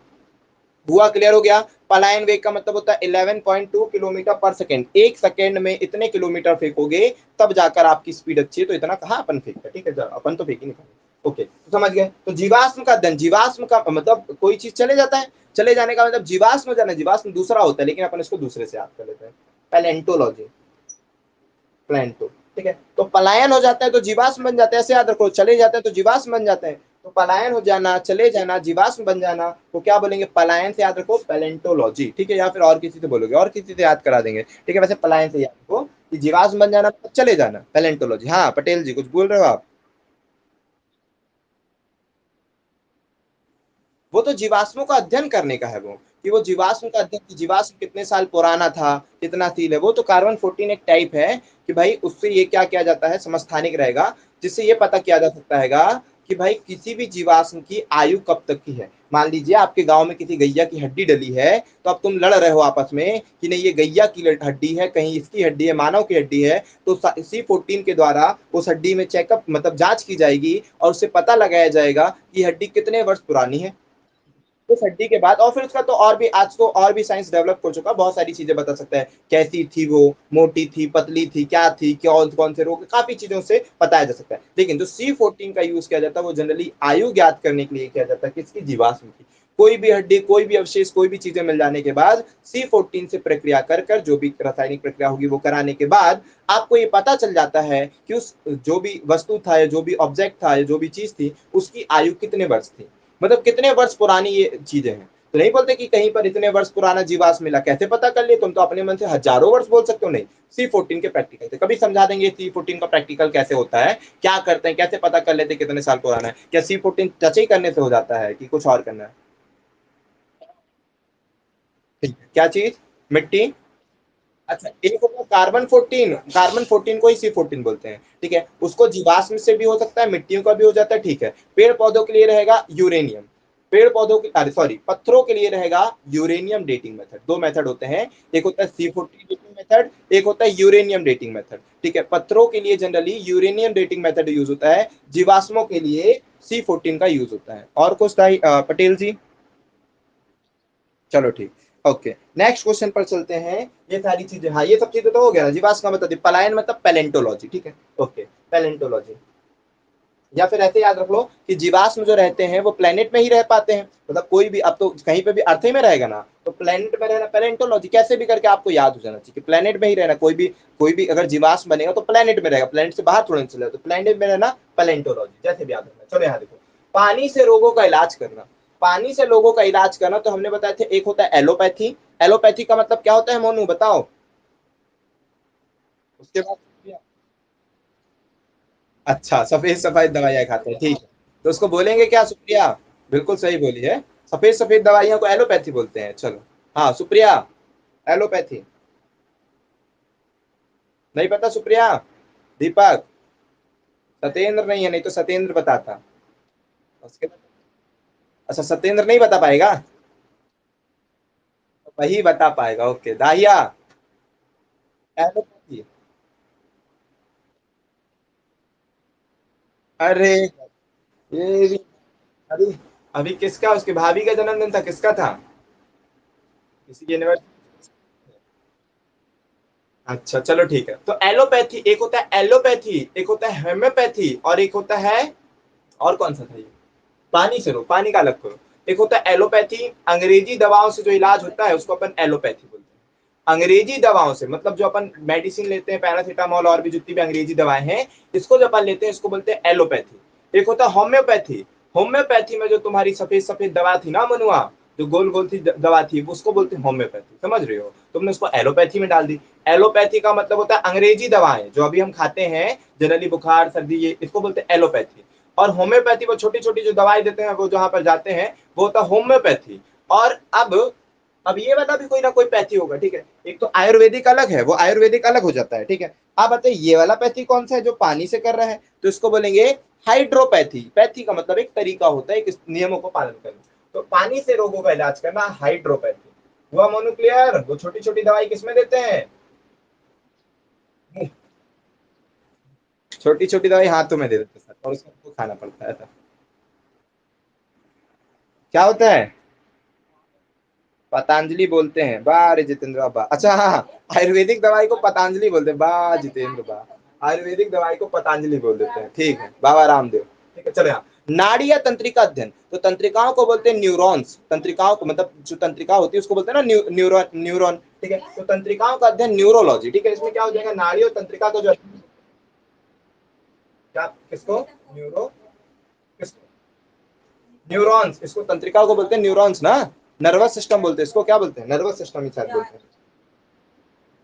हुआ क्लियर हो गया। पलायन वेग का मतलब होता है 11.2 किलोमीटर पर सेकेंड। एक सेकेंड में इतने किलोमीटर फेंकोगे तब जाकर आपकी स्पीड अच्छी है, तो इतना कहाँ अपन फेंकते, ठीक है, अपन तो फेंक ही नहीं पाएंगे। ओके, तो समझ गए। तो जीवाश्म का अध्ययन, जीवाश्म का मतलब कोई चीज चले जाता है, चले जाने का मतलब जीवाश्म जाना, जीवाश्म दूसरा होता है लेकिन अपन इसको दूसरे से याद कर लेते हैं, पैलेंटोलॉजी, प्लांटो। ठीक है, तो पलायन हो जाता है तो जीवाश्म बन जाता है, ऐसे याद रखो, चले जाते हैं तो जीवाश्म बन जाते हैं। तो पलायन हो जाना, चले जाना, जीवाश्म बन जाना, तो क्या बोलेंगे? पलायन से याद रखो पैलेंटोलॉजी। ठीक है, या फिर और किसी से बोलोगे, और किसी से याद करा देंगे। ठीक है, वैसे पलायन से याद रखो कि जीवाश्म बन जाना मतलब चले जाना, पैलेंटोलॉजी। हाँ पटेल जी कुछ बोल रहे हो आप? वो तो जीवाश्मों का अध्ययन करने का है, वो कि वो जीवाश्म का अध्ययन, जीवाश्म कितने साल पुराना था, कितना सील है। वो तो कार्बन 14 एक टाइप है कि भाई उससे ये क्या किया जाता है, समस्थानिक रहेगा, जिससे ये पता किया जा सकता है कि भाई किसी भी जीवाश्म की आयु कब तक की है। मान लीजिए आपके गांव में किसी गैया की हड्डी डली है, तो अब तुम लड़ रहे हो आपस में कि नहीं ये गैया की हड्डी है, कहीं इसकी हड्डी है, मानव की हड्डी है, तो C14 के द्वारा उस हड्डी में चेकअप, मतलब जांच की जाएगी और उससे पता लगाया जाएगा कि हड्डी कितने वर्ष पुरानी है। उस हड्डी के बाद, और फिर उसका तो और भी, आज तो और भी साइंस डेवलप हो चुका, बहुत सारी चीजें बता सकता है, कैसी थी वो, मोटी थी, पतली थी, क्या थी, कौन कौन से रोग, काफी चीजों से बताया जा सकता है। लेकिन जो C14 का यूज किया जाता है वो जनरली आयु ज्ञात करने के लिए किया जाता है, किसकी? जीवाश्म की। कोई भी हड्डी, कोई भी अवशेष, कोई भी चीजें मिल जाने के बाद C14 से प्रक्रिया कर कर, जो भी रासायनिक प्रक्रिया होगी वो कराने के बाद आपको ये पता चल जाता है कि उस जो भी वस्तु था, या जो भी ऑब्जेक्ट था, या जो भी चीज थी, उसकी आयु कितने वर्ष थी, मतलब कितने वर्ष पुरानी ये चीजें हैं। तो नहीं बोलते कि कहीं पर इतने वर्ष पुराना जीवाश्म मिला, कैसे पता कर लिए? तुम तो अपने मन से हजारों वर्ष बोल सकते हो। नहीं, C14 के प्रैक्टिकल थे, कभी समझा देंगे C14 का प्रैक्टिकल कैसे होता है, क्या करते हैं, कैसे पता कर लेते कितने साल पुराना है। क्या C14 टच ही करने से हो जाता है कि कुछ और करना है? क्या चीज? मिट्टी? अच्छा, एक होता है कार्बन 14, कार्बन 14 को ही C14 बोलते हैं। ठीक है, उसको जीवाश्म से भी हो सकता है, मिट्टियों का भी हो जाता है। ठीक है, पेड़ पौधों के लिए रहेगा यूरेनियम, पेड़ पौधों के, अरे सॉरी, पत्थरों के लिए रहेगा यूरेनियम डेटिंग मेथड। दो मेथड होते हैं, एक होता है C14 डेटिंग मेथड, एक होता है यूरेनियम डेटिंग मेथड। ठीक है, पत्थरों के लिए generally uranium dating method use होता है, जीवाश्मों के लिए C14 का यूज होता है। और कुछ पटेल जी? चलो ठीक, ओके, नेक्स्ट क्वेश्चन पर चलते हैं। ये सारी चीजें, हाँ ये सब चीजें तो हो गया ना, जीवाश्म का मतलब पलायन मतलब पैलेंटोलॉजी। ठीक है, ओके, पैलेंटोलॉजी। या फिर ऐसे याद रख लो कि जीवाश्म जो रहते हैं वो प्लेनेट में ही रह पाते हैं, मतलब कोई भी, अब तो कहीं पे भी अर्थ ही में रहेगा ना, तो प्लेनेट में रहना पैलेंटोलॉजी, कैसे भी करके आपको याद हो जाना चाहिए कि प्लेनेट में ही रहना, कोई भी अगर जीवाश्म बनेगा तो प्लेनेट में रहेगा, प्लेनेट से बाहर थोड़ा चलेगा, तो प्लेनेट में रहना पैलेंटोलॉजी, जैसे भी याद रखना। चलो यहाँ देखो, पानी से रोगों का इलाज करना, पानी से लोगों का इलाज करना, तो हमने बताया था एक होता है एलोपैथी। एलोपैथी का मतलब क्या होता है मोनू बताओ। उसके बाद, अच्छा, सफेद सफेद दवाइयाँ खाते हैं, ठीक है, तो उसको बोलेंगे क्या, सुप्रिया? बिल्कुल सही बोली है, सफेद सफेद दवाइयों को एलोपैथी बोलते हैं। चलो, हाँ सुप्रिया, एलोपैथी नहीं पता सुप्रिया? दीपक, सत्येंद्र नहीं है, नहीं तो सत्येंद्र बताता। उसके, अच्छा सत्येंद्र नहीं बता पाएगा, तो वही बता पाएगा। Okay, Dahiya, allopathy. अरे, ये भी, अभी अभी किसका, उसकी भाभी का जन्मदिन था, किसका था? किसी यूनिवर्सिटी। अच्छा चलो ठीक है, तो एलोपैथी एक होता है, एलोपैथी एक होता है, होम्योपैथी और एक होता है, और कौन सा था ये, पानी से रो, पानी का अलग करो। एक होता है एलोपैथी, अंग्रेजी दवाओं से जो इलाज होता है उसको अपन एलोपैथी बोलते हैं। अंग्रेजी दवाओं से मतलब जो अपन मेडिसिन लेते हैं, पैरासीटामोल और भी जितनी भी अंग्रेजी दवाएं हैं, इसको जो अपन लेते हैं इसको बोलते हैं एलोपैथी। एक होता है होम्योपैथी, होम्योपैथी में जो तुम्हारी सफेद सफेद दवा थी ना मनुआ, जो गोल गोल थी दवा थी, उसको बोलते हैं होम्योपैथी, समझ रहे हो? तुमने उसको एलोपैथी में डाल दी। एलोपैथी का मतलब होता है अंग्रेजी दवाएं जो अभी हम खाते हैं, जनरली बुखार सर्दी, ये इसको बोलते हैं एलोपैथी। और होम्योपैथी वो छोटी छोटी जो दवाई देते हैं, वो जहां पर जाते हैं वो होता है होम्योपैथी। और अब ये वाला भी कोई ना कोई पैथी होगा, ठीक है, एक तो आयुर्वेदिक अलग है, वो आयुर्वेदिक अलग हो जाता है, ठीक है। आप बताइए ये वाला पैथी कौन सा है जो पानी से कर रहा है, तो इसको बोलेंगे हाइड्रोपैथी। पैथी का मतलब एक तरीका होता है, एक नियमों को पालन करना। तो पानी से रोगों का इलाज करना हाइड्रोपैथी हुआ। Mono clear? वो छोटी छोटी दवाई किसमें देते हैं, छोटी छोटी दवाई हाथों में दे देते हैं और उसको खाना पड़ता है ऐसा। क्या होता है? पतंजलि बोलते हैं, वाह रे जितेंद्र बा, अच्छा हाँ हाँ, आयुर्वेदिक दवाई को पतंजलि बोलते हैं, वाह जितेंद्र बा, आयुर्वेदिक दवाई को पतंजलि बोल देते हैं, ठीक है, बाबा रामदेव। ठीक है, चलो यहाँ नाड़ी या तंत्रिका अध्ययन, तो तंत्रिकाओं को बोलते हैं न्यूरॉन्स, तंत्रिकाओं को मतलब जो तंत्रिका होती है उसको बोलते हैं ना न्यूरॉन, न्यूरॉन, ठीक है, तो तंत्रिकाओं का अध्ययन न्यूरोलॉजी, ठीक है, इसमें क्या हो जाएगा, नाड़ी और तंत्रिका का जो, क्या किसको, न्यूरो, किसको, न्यूरॉन्स, इसको तंत्रिका को बोलते हैं न्यूरॉन्स ना, नर्वस सिस्टम बोलते हैं इसको, क्या बोलते हैं, नर्वस सिस्टम ही शायद बोलते हैं,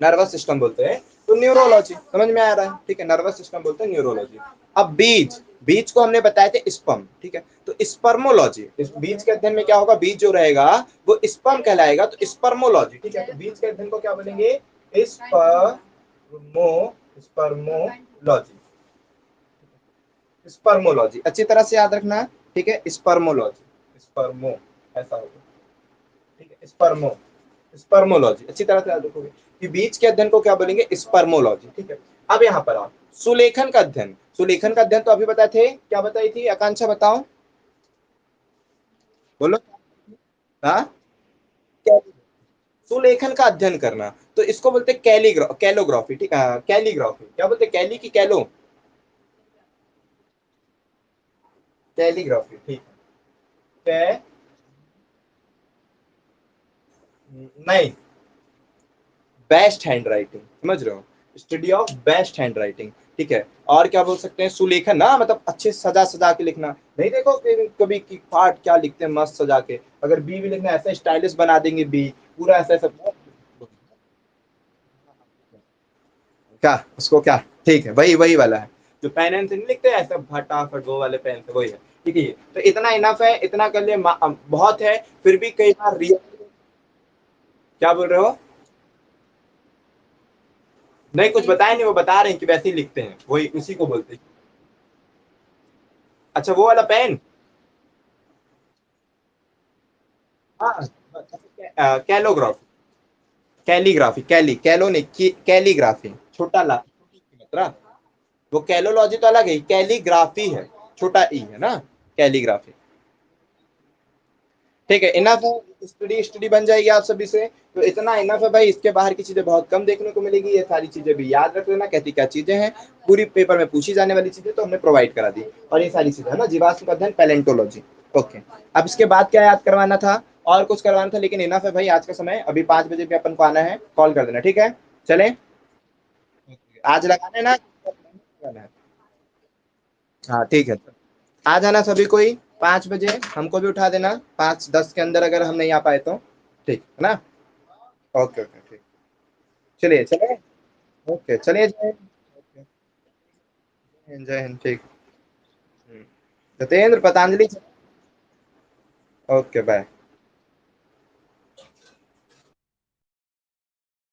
नर्वस सिस्टम बोलते हैं, तो न्यूरोलॉजी समझ में आ रहा है, ठीक है, नर्वस सिस्टम बोलते हैं न्यूरोलॉजी। अब बीज, बीज को हमने बताए थे स्पर्म, ठीक है, तो स्पर्मोलॉजी, इस बीज के अध्ययन में क्या होगा, बीज जो रहेगा वो स्पर्म कहलाएगा, तो स्पर्मोलॉजी, ठीक है, तो बीज के अध्ययन को क्या बोलेंगे, स्पर्मो, स्पर्मोलॉजी, स्पर्मोलॉजी अच्छी तरह से याद रखना, ठीक है, स्पर्मोलॉजी, स्पर्मो ऐसा होगा, ठीक है, स्पर्मो, स्पर्मोलॉजी अच्छी तरह से याद रखोगे कि बीज के अध्ययन को क्या बोलेंगे, स्पर्मोलॉजी, ठीक है। अब यहाँ पर आओ, सुलेखन का अध्ययन, सुलेखन का अध्ययन तो अभी बताए थे, क्या बताई थी आकांक्षा बताओ, बोलो, हाँ, सुलेखन का अध्ययन करना, तो इसको बोलते हैं कैलोग्राफी, ठीक है, कैलीग्राफी, क्या बोलते हैं, कैली की कैलो, कैलीग्राफी, ठीक है, नहीं, बेस्ट हैंड राइटिंग, समझ रहे हो, study of best hand writing, ठीक है। और क्या बोल सकते हैं, सुलेखन ना, मतलब अच्छे सजा सजा के लिखना, नहीं देखो कभी की पार्ट क्या लिखते हैं मस्त सजा के, अगर बी भी लिखना ऐसा स्टाइलिश बना देंगे बी, पूरा ऐसा ऐसा, क्या उसको क्या, ठीक है, वही वही वाला है, जो पेन एन से नहीं लिखते ऐसा फटाफट, वो वाले पेन से, वही है, ठीक है, तो इतना इनफ है, इतना कर लिए बहुत है। फिर भी कई बार रियल, क्या बोल रहे हो? नहीं कुछ बताए नहीं, वो बता रहे हैं कि वैसे ही लिखते हैं, वही उसी को बोलते हैं। अच्छा वो वाला पेन, हाँ, कैलोग्राफी, कैलीग्राफी, कैलो नहीं कैलीग्राफी, छोटा ला, छोटी की मात्रा, वो कैलोलॉजी तो अलग है, कैलीग्राफी है, छोटा ई है ना, कैलीग्राफी। ठीक है, इनफ है, स्टडी स्टडी बन जाएगी आप सभी से। तो इतना इनफ है भाई, इसके बाहर की चीजें बहुत कम देखने को मिलेगी। ये सारी चीजें भी याद रख लेना, कैसी क्या चीजें हैं, पूरी पेपर में पूछी जाने वाली चीजें तो हमने प्रोवाइड करा दी। और ये सारी चीजें है ना, जीवाश्म का अध्ययन, पैलेंटोलॉजी। ओके, अब इसके बाद क्या याद करवाना था, और कुछ करवाना था, लेकिन इनफ है भाई आज का समय। अभी 5 बजे भी अपन को आना है, कॉल कर देना, ठीक है। चले, आज लगाना है ना। हाँ ठीक है, आ जाना सभी कोई 5 बजे, हमको भी उठा देना 5:10 के अंदर, अगर हम नहीं आ पाए तो। ठीक है ना। ओके ओके ठीक। चलिए चले। ओके चलिए, जय हिंद। ओके, जय हिंद, जय हिंद, ठीक। हम्म। सत्येंद्र, पतंजलि। Okay bye.